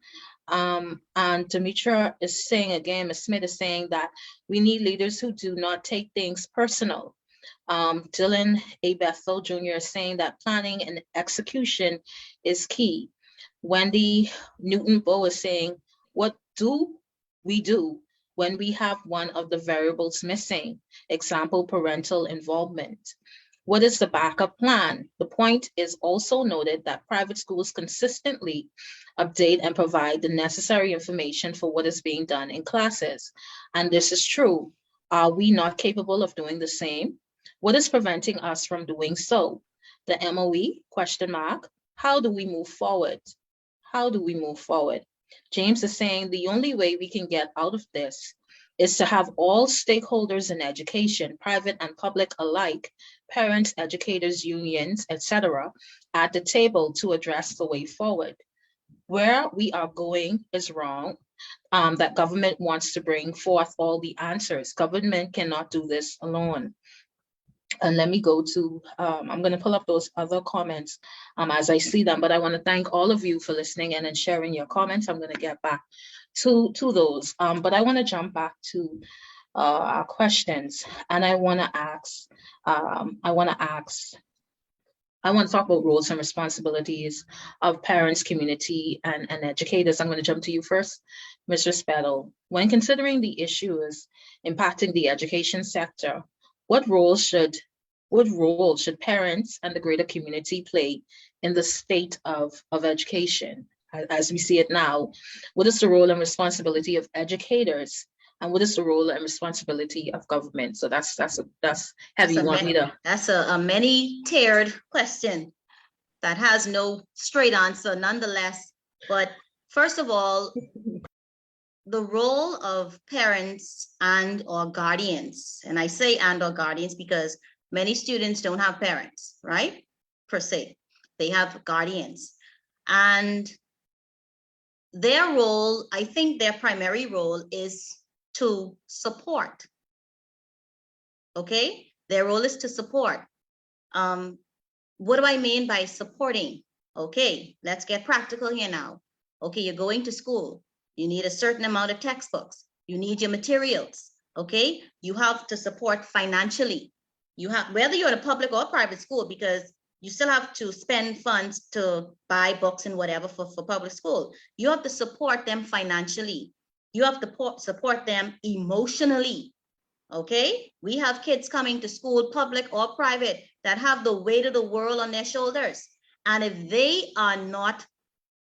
And Demetra is saying again, Ms. Smith is saying that we need leaders who do not take things personal. Dylan A. Bethel Jr. is saying that planning and execution is key. Wendy Newton-Bow is saying, what do we do when we have one of the variables missing? Example, parental involvement. What is the backup plan? The point is also noted that private schools consistently update and provide the necessary information for what is being done in classes. And this is true. Are we not capable of doing the same? What is preventing us from doing so? The MOE, question mark. How do we move forward? How do we move forward? James is saying the only way we can get out of this is to have all stakeholders in education, private and public alike, parents, educators, unions, etc., at the table to address the way forward. Where we are going is wrong, that government wants to bring forth all the answers. Government cannot do this alone. And let me go to, I'm going to pull up those other comments as I see them, but I want to thank all of you for listening in and sharing your comments. I'm going to get back to those, but I want to jump back to our questions, and I want to talk about roles and responsibilities of parents, community, and educators. I'm going to jump to you first, Mr. Spettle. When considering the issues impacting the education sector, what role should parents and the greater community play in the state of education as we see it now? What is the role and responsibility of educators, and what is the role and responsibility of government? So that's heavy. You want me to? That's a many-tiered question that has no straight answer, nonetheless. But first of all, the role of parents and or guardians, and I say and or guardians because many students don't have parents, right? Per se, they have guardians, and their role, I think their primary role is to support. Okay, their role is to support. What do I mean by supporting? Okay, let's get practical here now. Okay, you're going to school. You need a certain amount of textbooks. You need your materials. Okay, you have to support financially. You have, whether you're in a public or private school, because you still have to spend funds to buy books and whatever for public school. You have to support them financially. You have to support them emotionally. Okay, we have kids coming to school, public or private, that have the weight of the world on their shoulders. And if they are not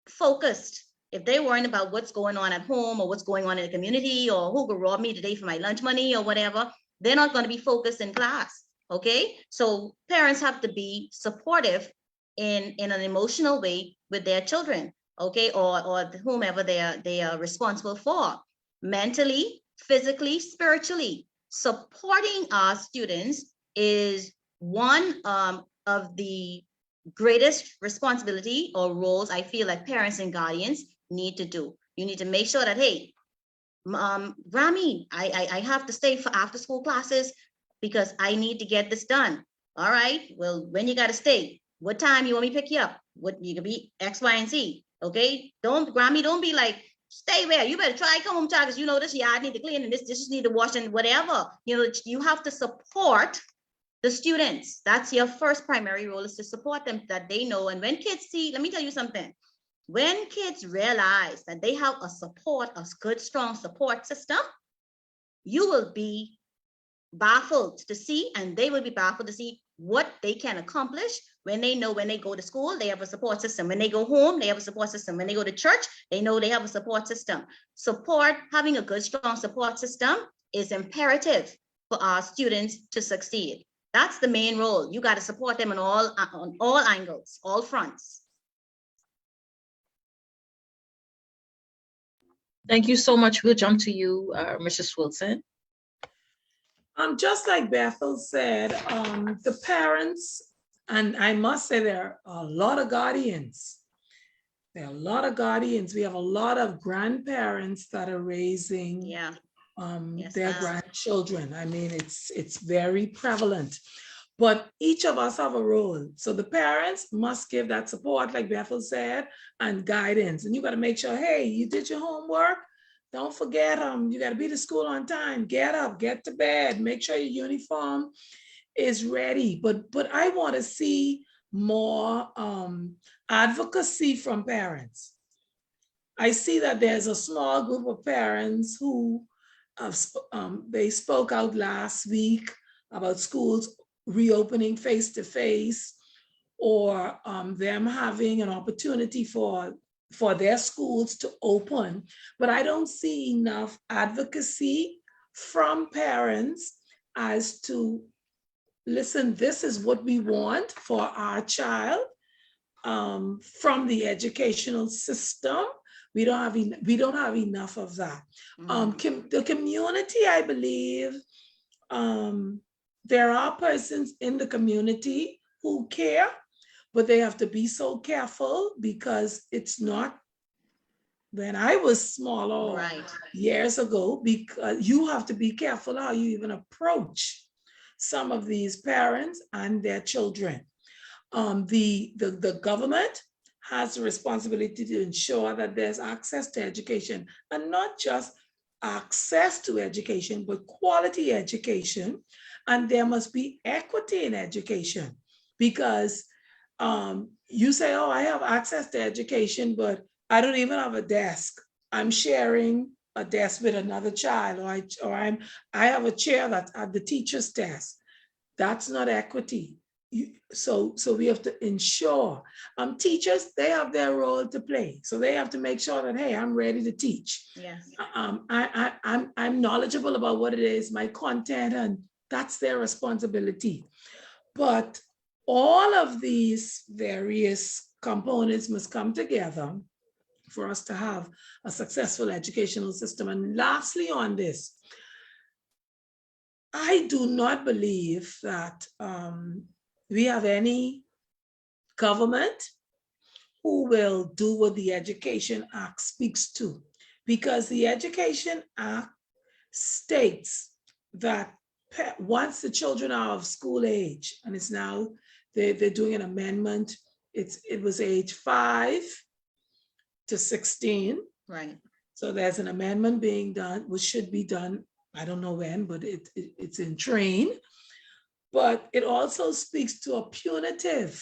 focused, if they're worrying about what's going on at home or what's going on in the community or who could rob me today for my lunch money or whatever, they're not going to be focused in class. Okay, so parents have to be supportive in an emotional way with their children, okay, or whomever they are responsible for, mentally, physically, spiritually. Supporting our students is one of the greatest responsibility or roles I feel like parents and guardians need to do. You need to make sure that, hey, Grammy, I have to stay for after school classes because I need to get this done. All right, well, when you got to stay, what time you want me to pick you up? What you can be X, Y, and Z. Okay, Grammy, don't be like, stay where, you better try come home, child, because you know this yard need to clean and this dishes need to wash and whatever. You know, you have to support the students. That's your first primary role, is to support them, that they know. And when kids see, let me tell you something, when kids realize that they have a good, strong support system, you will be baffled to see, and they will be baffled to see what they can accomplish when they know, when they go to school, they have a support system. When they go home, they have a support system. When they go to church, they know they have a support system. Having a good, strong support system is imperative for our students to succeed. That's the main role. You got to support them on all angles, all fronts. Thank you so much. We'll jump to you, Mrs. Wilson. Just like Bethel said, the parents, and I must say there are a lot of guardians. There are a lot of guardians. We have a lot of grandparents that are raising their grandchildren. I mean, it's very prevalent. But each of us have a role. So the parents must give that support, like Bethel said, and guidance. And you got to make sure, hey, you did your homework. Don't forget, you got to be to school on time. Get up, get to bed, make sure your uniform is ready. But I want to see more advocacy from parents. I see that there's a small group of parents who they spoke out last week about schools reopening face-to-face, or them having an opportunity for their schools to open. But I don't see enough advocacy from parents as to, listen, this is what we want for our child from the educational system. We don't have enough of that. The community, I believe, there are persons in the community who care, but they have to be so careful, because it's not, when I was smaller years ago, because you have to be careful how you even approach some of these parents and their children. The government has a responsibility to ensure that there's access to education, and not just access to education, but quality education. And there must be equity in education, because you say, oh, I have access to education, but I don't even have a desk. I'm sharing a desk with another child, or I have a chair that's at the teacher's desk. That's not equity. So we have to ensure teachers, they have their role to play. So they have to make sure that, hey, I'm ready to teach. Yes. I'm knowledgeable about what it is, my content, and that's their responsibility. But all of these various components must come together for us to have a successful educational system. And lastly on this, I do not believe that we have any government who will do what the Education Act speaks to, because the Education Act states that once the children are of school age, and it's now, they're doing an amendment, it was age 5 to 16. Right. So there's an amendment being done, which should be done, I don't know when, but it's in train. But it also speaks to a punitive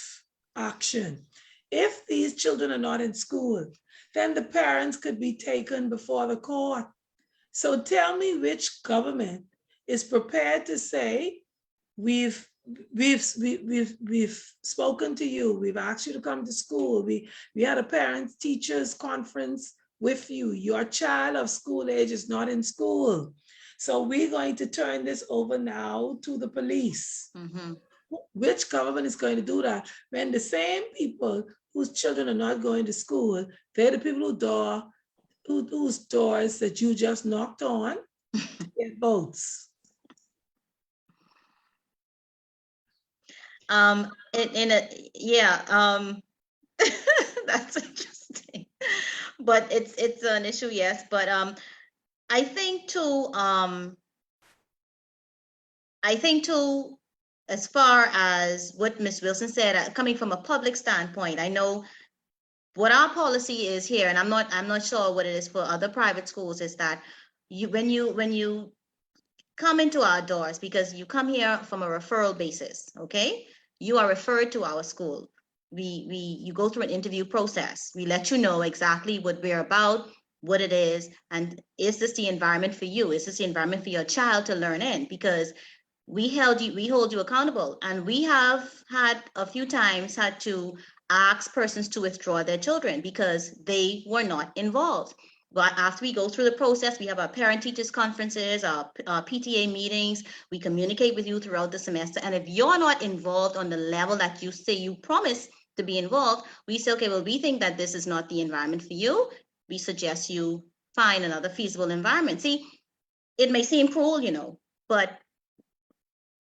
action. If these children are not in school, then the parents could be taken before the court. So tell me which government is prepared to say, we've spoken to you, we've asked you to come to school, we had a parents teachers conference with you, your child of school age is not in school, so we're going to turn this over now to the police. Mm-hmm. Which government is going to do that when the same people whose children are not going to school, they're the people whose doors that you just knocked on to get votes? That's interesting, but it's an issue, yes. But I think too, as far as what Ms. Wilson said, coming from a public standpoint, I know what our policy is here, and I'm not sure what it is for other private schools, is that when you come into our doors because you come here from a referral basis, okay? You are referred to our school. You go through an interview process. We let you know exactly what we're about, what it is, and is this the environment for you? Is this the environment for your child to learn in? Because we hold you accountable, and we have had a few times had to ask persons to withdraw their children because they were not involved. But after we go through the process, we have our parent teachers conferences, our PTA meetings, we communicate with you throughout the semester. And if you're not involved on the level that you say you promise to be involved, we say, okay, well, we think that this is not the environment for you. We suggest you find another feasible environment. See, it may seem cruel, but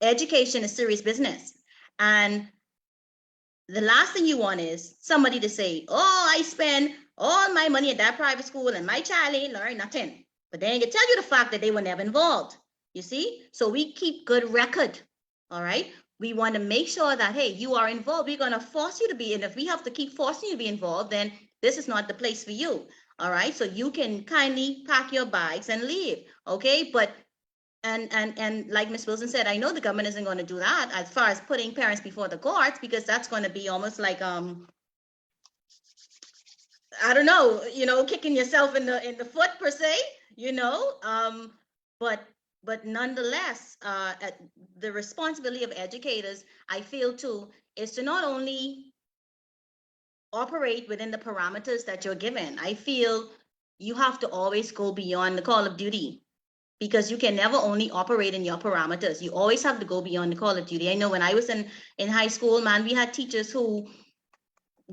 education is serious business. And the last thing you want is somebody to say, oh, I spend all my money at that private school and my child ain't learned nothing. But they ain't gonna tell you the fact that they were never involved. You see? So we keep good record. All right. We want to make sure that, hey, you are involved. We're going to force you to be. And if we have to keep forcing you to be involved, then this is not the place for you. All right. So you can kindly pack your bags and leave. Okay. But and like Ms. Wilson said, I know the government isn't going to do that as far as putting parents before the courts, because that's going to be almost like I don't know, kicking yourself in the foot per se, but nonetheless, the responsibility of educators, I feel too, is to not only operate within the parameters that you're given. I feel you have to always go beyond the call of duty, because you can never only operate in your parameters. You always have to go beyond the call of duty. I know when I was in high school, man, we had teachers who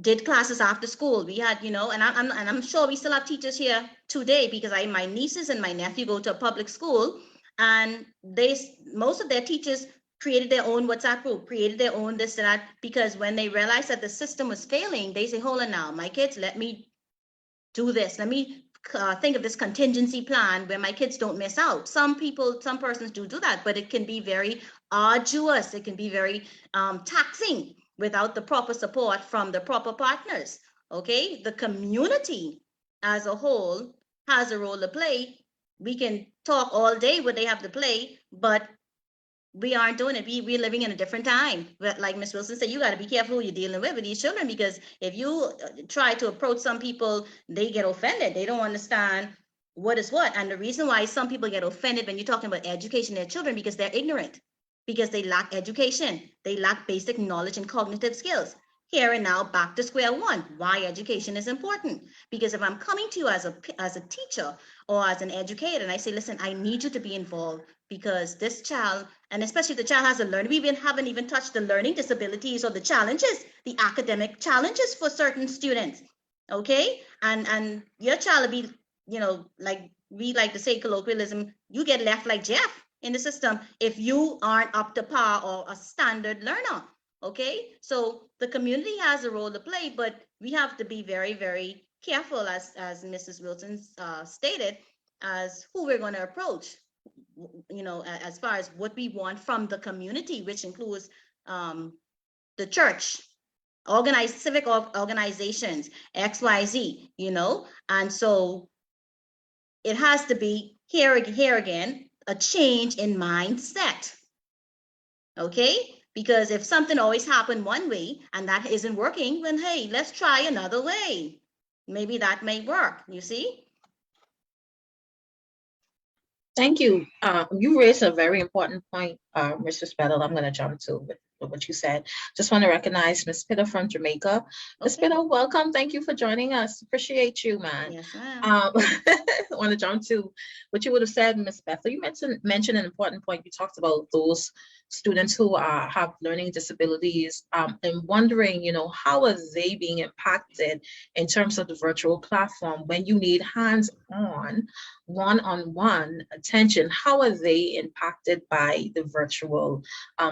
did classes after school. We had, and I'm sure we still have teachers here today, because my nieces and my nephew go to a public school, and most of their teachers created their own WhatsApp group, created their own this and that, because when they realized that the system was failing, they say, hold on now, my kids, let me do this. Let me think of this contingency plan where my kids don't miss out. Some persons do that, but it can be very arduous. It can be very taxing without the proper support from the proper partners. Okay, the community as a whole has a role to play. We can talk all day what they have to play, but we aren't doing it. We're living in a different time. But like Ms. Wilson said, you got to be careful who you're dealing with these children, because if you try to approach some people, they get offended. They don't understand what is what. And the reason why some people get offended when you're talking about education their children, because they're ignorant, because they lack education. They lack basic knowledge and cognitive skills. Here and now, back to square one, why education is important. Because if I'm coming to you as a teacher or as an educator, and I say, listen, I need you to be involved, because this child, and especially the child has a learning, we haven't even touched the learning disabilities or the challenges, the academic challenges for certain students, okay? And your child will be, like we like to say colloquialism, you get left like Jeff in the system if you aren't up to par or a standard learner, okay? So the community has a role to play, but we have to be very, very careful, as Mrs. Wilson stated, as who we're going to approach, as far as what we want from the community, which includes the church, organized civic organizations, XYZ, and so it has to be here again, a change in mindset, okay? Because if something always happened one way and that isn't working, then hey, let's try another way. Maybe that may work, you see? Thank you. You raised a very important point, Mrs. Bethel. I'm going to jump to with what you said. Just want to recognize Miss Pitta from Jamaica. Miss Pitta, welcome. Thank you for joining us. Appreciate you, man. Yes, ma'am. I want to jump to what you would have said, Miss Bethel. You mentioned an important point. You talked about those students who have learning disabilities, and wondering, how are they being impacted in terms of the virtual platform when you need hands-on, one-on-one attention? How are they impacted by the virtual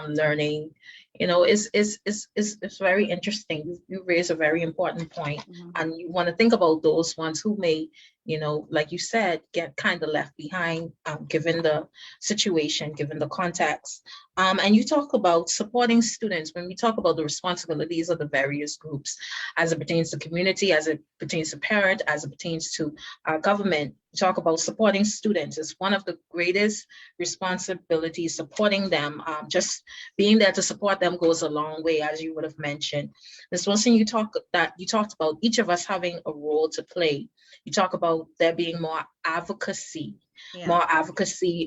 learning? It's very interesting. You raise a very important point, and you want to think about those ones who may like you said, get kind of left behind, given the situation, given the context. And you talk about supporting students. When we talk about the responsibilities of the various groups, as it pertains to community, as it pertains to parent, as it pertains to government, we talk about supporting students. It's one of the greatest responsibilities, supporting them. Just being there to support them goes a long way, as you would have mentioned. Ms. Wilson, you talked about each of us having a role to play. You talk about there being more advocacy,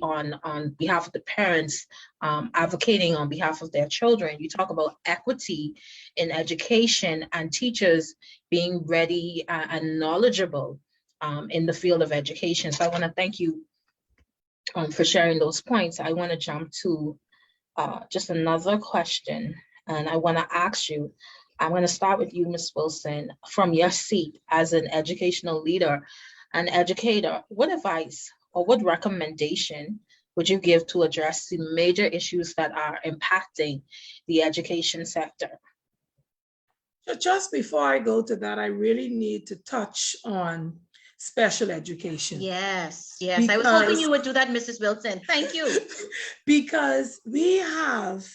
on behalf of the parents, advocating on behalf of their children. You talk about equity in education and teachers being ready and knowledgeable in the field of education. So I want to thank you for sharing those points. I want to jump to just another question, and I want to ask you, I'm going to start with you, Ms. Wilson, from your seat as an educational leader and educator. What advice or what recommendation would you give to address the major issues that are impacting the education sector? Just before I go to that, I really need to touch on special education. Yes, I was hoping you would do that, Mrs. Wilson. Thank you. Because we have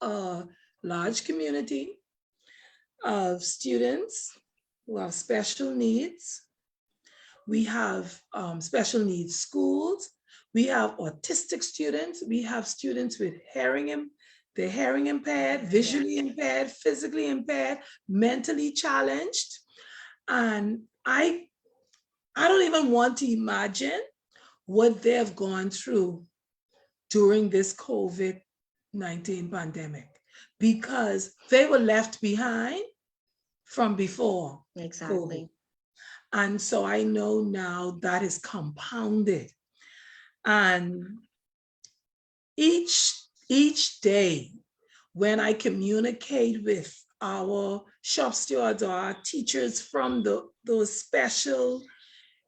a large community of students who have special needs. We have special needs schools. We have autistic students. We have students with hearing impaired, visually impaired, physically impaired, mentally challenged. And I don't even want to imagine what they have gone through during this COVID-19 pandemic, because they were left behind from before. Exactly. COVID. And so I know now that is compounded. And each day when I communicate with our shop stewards or our teachers from those special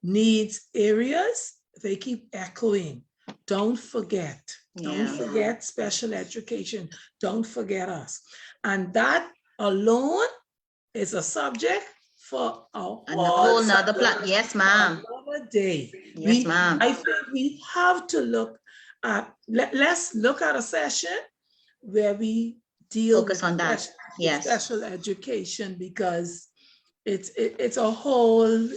needs areas, they keep echoing, don't forget special education, don't forget us. And that alone is a subject for a whole nother plan. Yes, ma'am. Another day. Yes, ma'am. I think we have to look at, let's look at a session where we deal Focus on that. Yes. Special education, because it's a whole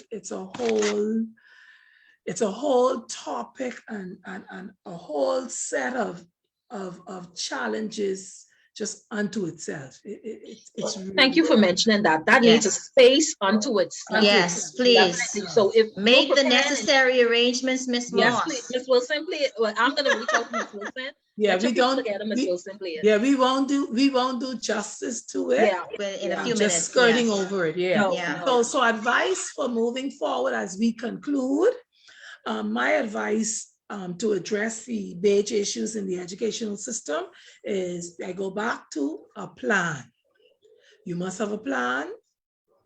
topic and a whole set of challenges just unto itself. It's really, thank you for mentioning that. That needs a space unto itself. Yes, please. Definitely. So if make the necessary arrangements, Ms. Moss. Yes, Ms. Wilson, please. Well, I'm going to reach out to Ms. Wilson. Yeah, we don't. Together, Ms. Wilson, please. Yeah, we won't do justice to it. Yeah, in a few minutes. Just skirting over it. Yeah. No. So advice for moving forward as we conclude. My advice to address the major issues in the educational system is I go back to a plan. You must have a plan,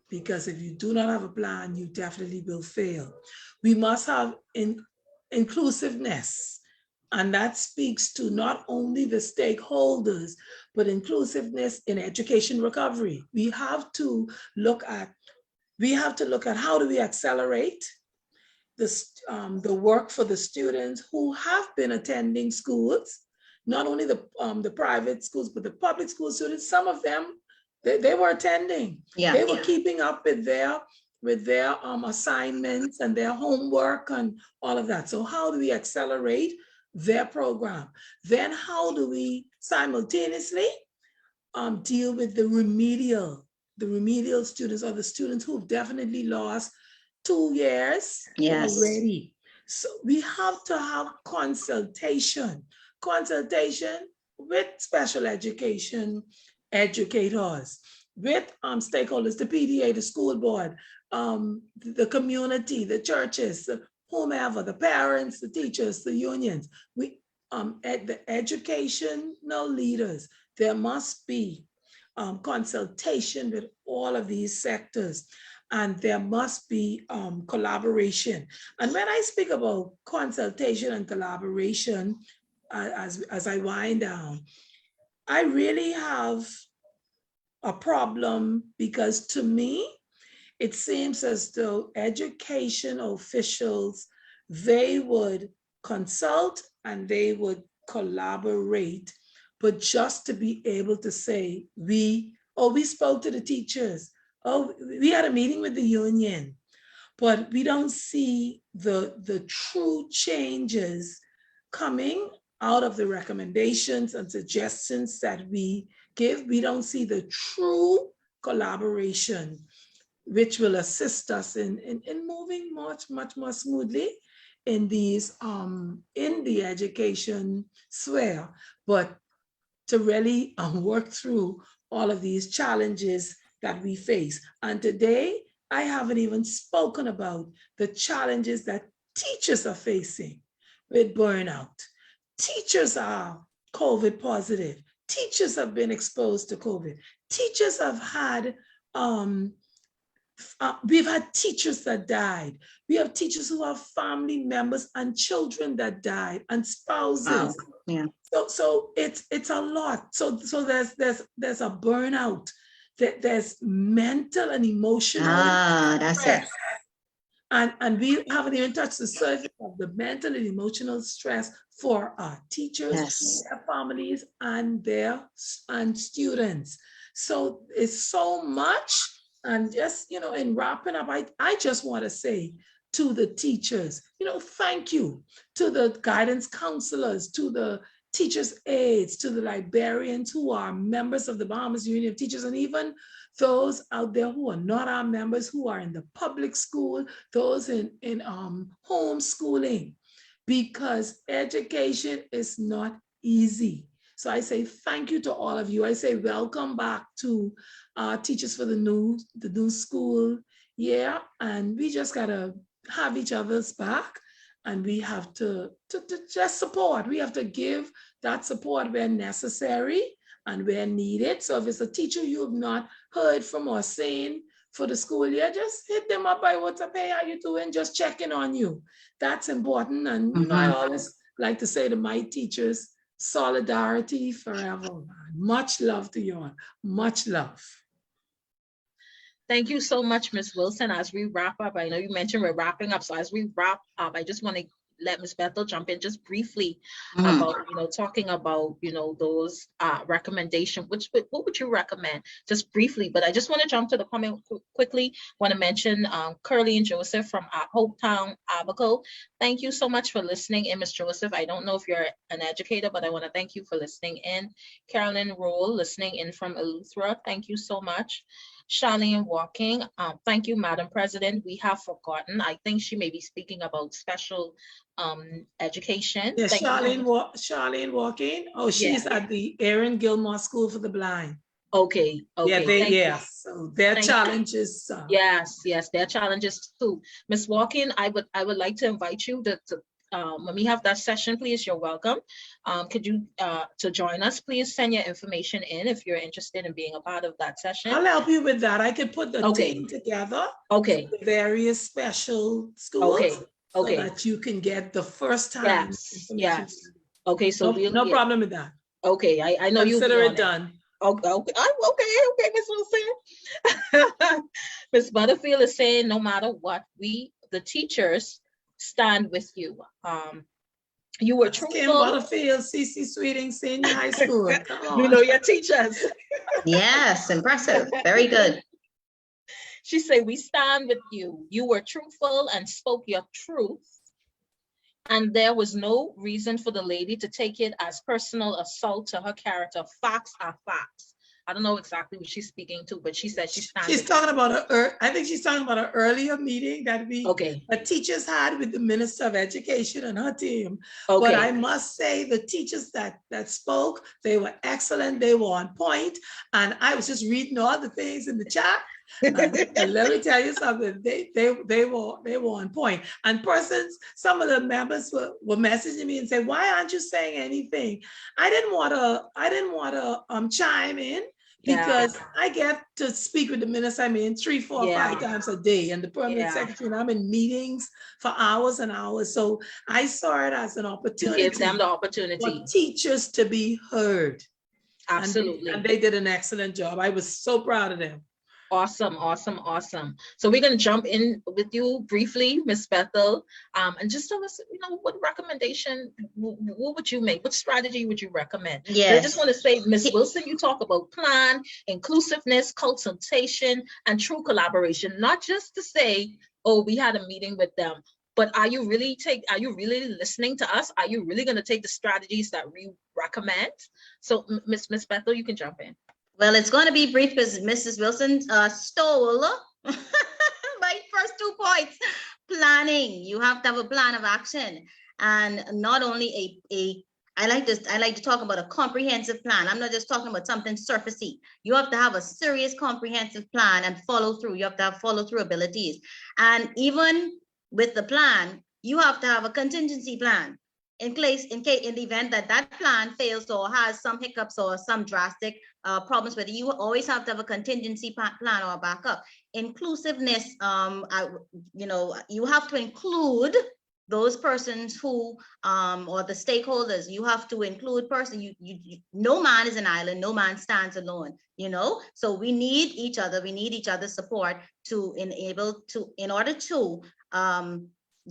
because if you do not have a plan, you definitely will fail. We must have inclusiveness, and that speaks to not only the stakeholders, but inclusiveness in education recovery. We have to look at how do we accelerate the work for the students who have been attending schools, not only the private schools, but the public school students. Some of them, they were attending. They were keeping up with their assignments and their homework and all of that. So how do we accelerate their program? Then how do we simultaneously deal with the remedial students, or the students who've definitely lost 2 years already? So we have to have consultation with special education educators, with stakeholders, the PDA, the school board, the community, the churches, whomever, the parents, the teachers, the unions. At the educational leaders, there must be consultation with all of these sectors, and there must be collaboration. And when I speak about consultation and collaboration, as I wind down, I really have a problem, because to me, it seems as though education officials, they would consult and they would collaborate, but just to be able to say, we spoke to the teachers. Oh, we had a meeting with the union, but we don't see the true changes coming out of the recommendations and suggestions that we give. We don't see the true collaboration, which will assist us in moving much more smoothly in these in the education sphere, but to really work through all of these challenges that we face. And today, I haven't even spoken about the challenges that teachers are facing with burnout. Teachers are COVID positive. Teachers have been exposed to COVID. Teachers have had, we've had teachers that died. We have teachers who have family members and children that died and spouses. Wow. Yeah. So it's a lot. So there's a burnout. There's mental and emotional. That's stress. it. And we haven't even touched the surface of the mental and emotional stress for our teachers, Yes. their families, and students. So it's so much. And just, in wrapping up, I just want to say to the teachers, thank you to the guidance counselors, to the teachers' aides, to the librarians who are members of the Bahamas Union of Teachers, and even those out there who are not our members, who are in the public school, those in homeschooling, because education is not easy. So I say thank you to all of you. I say welcome back to Teachers for the new school year, and we just gotta have each other's back, and we have to just support. We have to give that support where necessary and where needed. So if it's a teacher you have not heard from or seen for the school year, just hit them up by WhatsApp. Hey, how you doing? Just checking on you. That's important. And I always like to say to my teachers, solidarity forever. Much love to you all. Much love. Thank you so much, Ms. Wilson. As we wrap up, I know you mentioned we're wrapping up. So as we wrap up, I just want to let Ms. Bethel jump in just briefly about, talking about, those recommendations. What would you recommend? Just briefly, but I just want to jump to the comment quickly. Want to mention Curly and Joseph from Hopetown, Abaco. Thank you so much for listening in, Ms. Joseph. I don't know if you're an educator, but I want to thank you for listening in. Carolyn Roll, listening in from Eleuthera. Thank you so much. Charlene Walking, thank you, Madam President. We have forgotten. I think she may be speaking about special education. Yes, Charlene Walking. Oh, she's at the Aaron Gilmore School for the Blind. Okay. Yeah, so their challenges. Yes, their challenges too. Ms. Walking, I would like to invite you to when we have that session, please, you're welcome. Could you to join us, please send your information in if you're interested in being a part of that session. I'll help you with that. I could put the team together. Okay. The various special schools. So that you can get the first time. Yes. Okay. So no problem with that. Okay. I know you consider it done. Okay, Ms. Wilson. Ms. Butterfield is saying, no matter what, we, the teachers, stand with you. You were truthful. Kim Butterfield, CC Sweeting, Senior High School. Come on. You know your teachers. Yes, impressive. Very good. She said, we stand with you. You were truthful and spoke your truth. And there was no reason for the lady to take it as personal assault to her character. Facts are facts. I don't know exactly what she's speaking to, but she said she's talking about I think she's talking about an earlier meeting that the teachers had with the Minister of Education and her team. Okay. But I must say the teachers that spoke, they were excellent. They were on point. And I was just reading all the things in the chat. And let me tell you something, they were on point. And some of the members were messaging me and say, why aren't you saying anything? I didn't want to chime in because I get to speak with the minister, 3, 4, 5 times a day, and the permanent secretary, and I'm in meetings for hours and hours. So I saw it as an opportunity. Give them the opportunity for teachers to be heard. Absolutely. And they did an excellent job. I was so proud of them. Awesome, awesome, awesome. So we're going to jump in with you briefly, Miss Bethel, and just tell us, what recommendation, what would you make? What strategy would you recommend? Yes. I just want to say, Miss Wilson, you talk about plan, inclusiveness, consultation, and true collaboration, not just to say, oh, we had a meeting with them, but are you really listening to us? Are you really going to take the strategies that we recommend? So Miss Bethel, you can jump in. Well, it's going to be brief because Mrs. Wilson stole my first 2 points. Planning. You have to have a plan of action, and not only I like to talk about a comprehensive plan. I'm not just talking about something surfacey. You have to have a serious comprehensive plan and follow through. You have to have follow through abilities. And even with the plan, you have to have a contingency plan in the event that plan fails or has some hiccups or some drastic problems with it. You always have to have a contingency plan or a backup. Inclusiveness, you have to include those persons who or the stakeholders. You have to include no man is an island, no man stands alone, so we need each other, we need each other's support in order to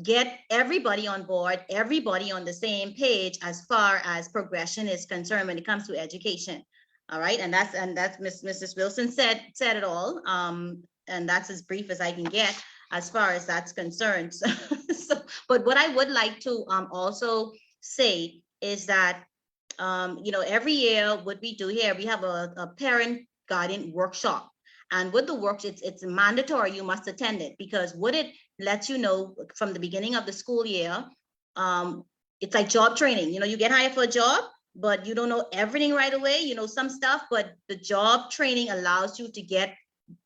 get everybody on board, everybody on the same page as far as progression is concerned when it comes to education. All right, and that's Mrs. Wilson said it all, and that's as brief as I can get as far as that's concerned. But what I would like to also say is that every year what we do here, we have a parent guardian workshop. And with the workshop, it's mandatory, you must attend it, because what it lets you know from the beginning of the school year, it's like job training. You get hired for a job, but you don't know everything right away. You know some stuff, but the job training allows you to get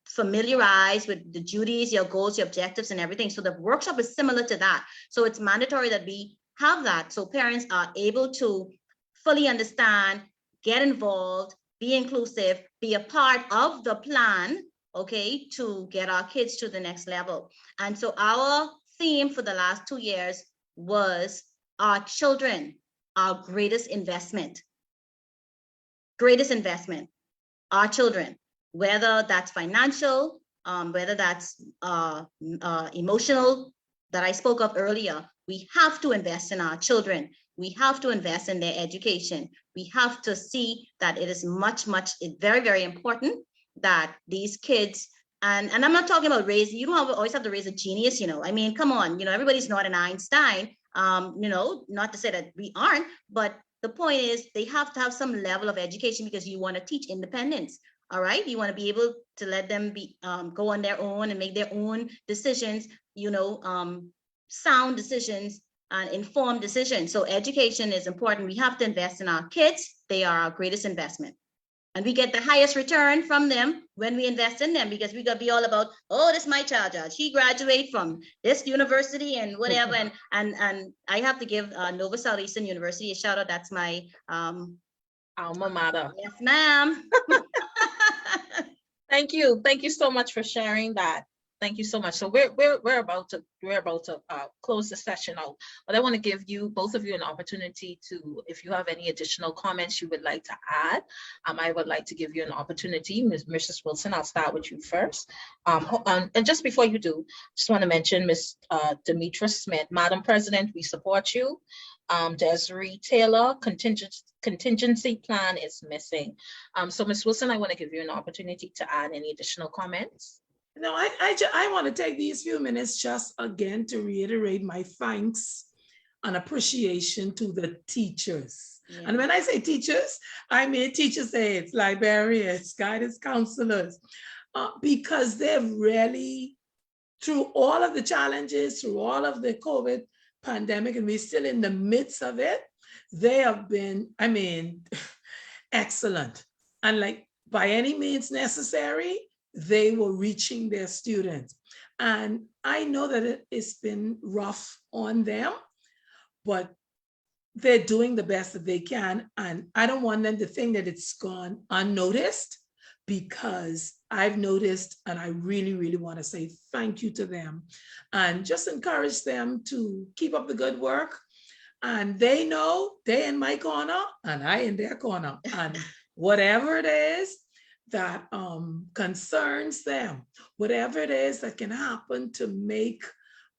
familiarized with the duties, your goals, your objectives, and everything. So the workshop is similar to that. So it's mandatory that we have that, so parents are able to fully understand, get involved, be inclusive, be a part of the plan, okay, to get our kids to the next level. And so our theme for the last 2 years was our children, our greatest investment, our children, whether that's financial, whether that's emotional, that I spoke of earlier. We have to invest in our children. We have to invest in their education. We have to see that it is very, very important that these kids, and I'm not talking about raising, you don't always have to raise a genius, I mean, come on, everybody's not an Einstein, not to say that we aren't, but the point is they have to have some level of education, because you want to teach independence. All right, you want to be able to let them go on their own and make their own decisions, sound decisions and informed decisions. So education is important. We have to invest in our kids. They are our greatest investment. And we get the highest return from them when we invest in them, because we got to be all about, oh, this is my child. She graduated from this university and whatever. And I have to give Nova Southeastern University a shout out. That's my alma mater. Yes, ma'am. Thank you so much for sharing that. Thank you so much. So we're about to close the session out, but I want to give both of you an opportunity to, if you have any additional comments you would like to add, I would like to give you an opportunity. Mrs. Wilson, I'll start with you first. And just before you do, just want to mention Ms. Demetra Smith, Madam President, we support you. Desiree Taylor, contingency plan is missing. So Ms. Wilson, I want to give you an opportunity to add any additional comments. No, I want to take these few minutes just again to reiterate my thanks and appreciation to the teachers. Yeah. And when I say teachers, I mean teachers' aides, librarians, guidance counselors, because they've really, through all of the challenges, through all of the COVID pandemic, and we're still in the midst of it, they have been, excellent. And like by any means necessary, they were reaching their students. And I know that it's been rough on them, but they're doing the best that they can. And I don't want them to think that it's gone unnoticed, because I've noticed, and I really, really want to say thank you to them and just encourage them to keep up the good work. And they know they're in my corner and I in their corner. And whatever it is, that concerns them, whatever it is that can happen to make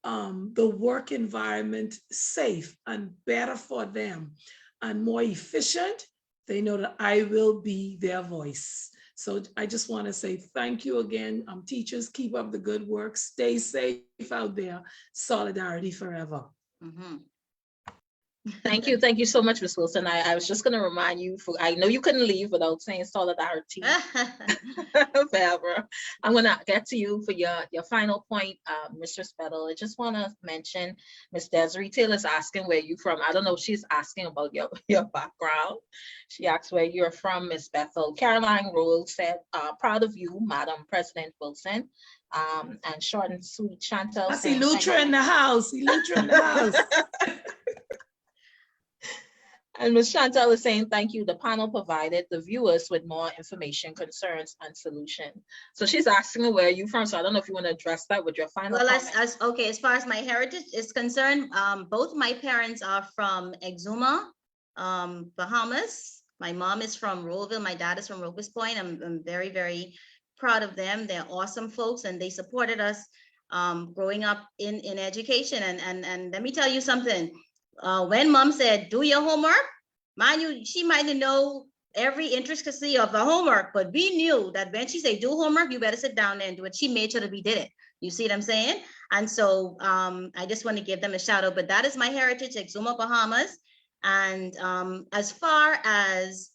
the work environment safe and better for them and more efficient, they know that I will be their voice. So I just want to say thank you again. Teachers, keep up the good work. Stay safe out there. Solidarity forever. Mhm. Thank you. Thank you so much, Ms. Wilson. I was just going to remind you, I know you couldn't leave without saying solidarity forever. I'm going to get to you for your final point, Mistress Bethel. I just want to mention Miss Desiree Taylor's asking where you from. I don't know if she's asking about your background. She asked where you're from, Miss Bethel. Caroline Rowell said, proud of you, Madam President Wilson. And short and sweet, Chantel That's saying, Elutra in the house. Elutra in the house. And Ms. Chantel is saying, thank you. The panel provided the viewers with more information, concerns, and solution. So she's asking where you from. So I don't know if you want to address that with your final Well, comment. okay, as far as my heritage is concerned, both my parents are from Exuma, Bahamas. My mom is from Rollville. My dad is from Rokus Point. I'm very, very proud of them. They're awesome folks, and they supported us growing up in education. And let me tell you something. When mom said, do your homework, mind you, she might not know every intricacy of the homework, but we knew that when she said, do homework, you better sit down there and do it. She made sure that we did it. You see what I'm saying? And so I just want to give them a shout out, but that is my heritage, Exuma, Bahamas. And as far as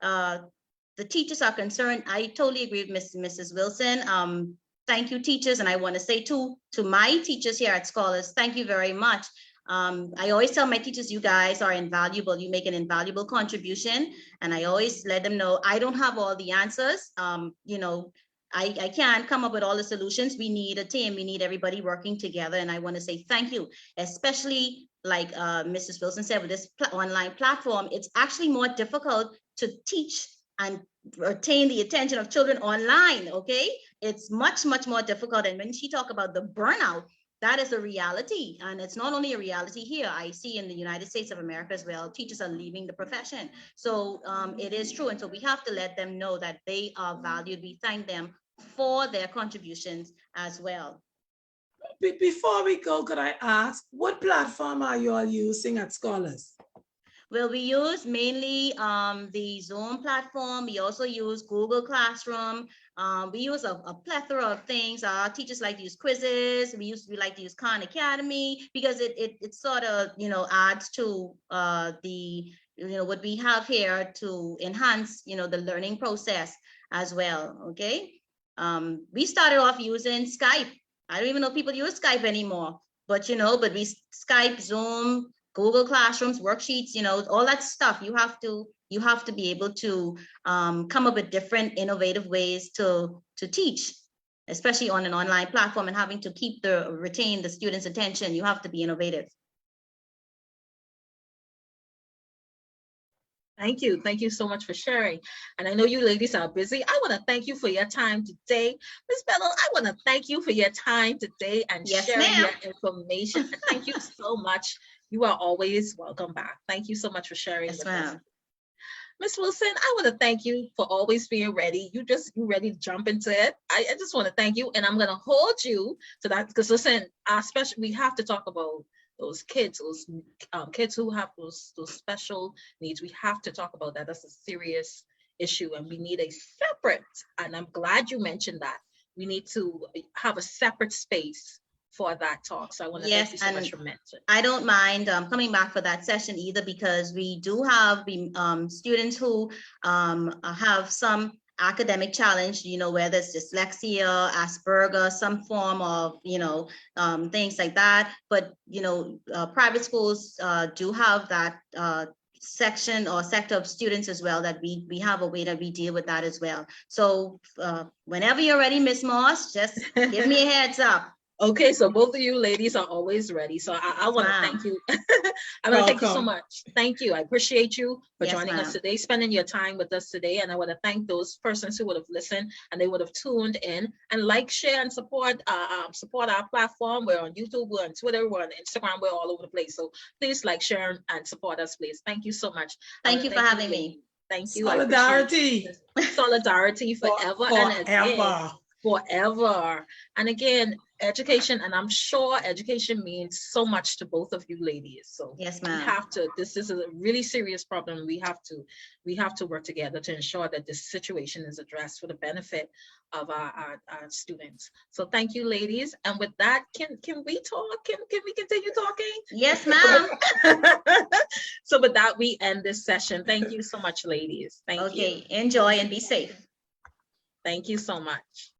the teachers are concerned, I totally agree with Mrs. Wilson. Thank you, teachers. And I want to say to my teachers here at Scholars, thank you very much. I always tell my teachers, you guys are invaluable. You make an invaluable contribution. And I always let them know I don't have all the answers. I can't come up with all the solutions. We need a team. We need everybody working together. And I want to say thank you, especially like Mrs. Wilson said, with this online platform, it's actually more difficult to teach and retain the attention of children online, okay? It's much, much more difficult. And when she talked about the burnout, that is a reality. And it's not only a reality here. I see in the United States of America as well, teachers are leaving the profession. So it is true. And so we have to let them know that they are valued. We thank them for their contributions as well. Before we go, could I ask, what platform are you all using at Scholars? Well, we use mainly the Zoom platform. We also use Google Classroom. We use a plethora of things. Our teachers like to use quizzes. We like to use Khan Academy because it sort of, adds to what we have here to enhance, the learning process as well, okay? We started off using Skype. I don't even know if people use Skype anymore, but we Skype, Zoom, Google Classrooms, worksheets, all that stuff. You have to be able to come up with different innovative ways to teach, especially on an online platform, and having to retain the students' attention. You have to be innovative. Thank you. Thank you so much for sharing. And I know you ladies are busy. I want to thank you for your time today. Ms. Bethel, I want to thank you for your time today and sharing your information. Thank you so much. You are always welcome back. Thank you so much for sharing. Yes, ma'am. Ms. Wilson, I want to thank you for always being ready. You ready to jump into it. I just want to thank you, and I'm going to hold you to that because listen, especially we have to talk about those kids, kids who have those special needs. We have to talk about that. That's a serious issue, and we need a separate. And I'm glad you mentioned that. We need to have a separate space for that talk. So I want to thank you so much for mentioning. I don't mind coming back for that session either, because we do have students who have some academic challenge, whether it's dyslexia, Asperger, some form of, things like that. But, private schools do have that section or sector of students as well, that we have a way that we deal with that as well. So whenever you're ready, Miss Moss, just give me a heads up. Okay, so both of you ladies are always ready. So I want to thank you. I want to thank you so much. Thank you. I appreciate you for joining us today, spending your time with us today. And I want to thank those persons who would have listened and they would have tuned in and like, share, and support our platform. We're on YouTube, we're on Twitter, we're on Instagram, we're all over the place. So please like, share, and support us, please. Thank you so much. Thank you for having me. Thank you. I appreciate Solidarity. solidarity forever and again. Forever. Forever. And again, education, and I'm sure education means so much to both of you ladies. So Yes, we ma'am. have to, this is a really serious problem. We have to work together to ensure that this situation is addressed for the benefit of our students. So thank you, ladies. And with that, can we talk? Can we continue talking? Yes, ma'am. So with that, we end this session. Thank you so much, ladies. Thank you. Okay, enjoy and be safe. Thank you so much.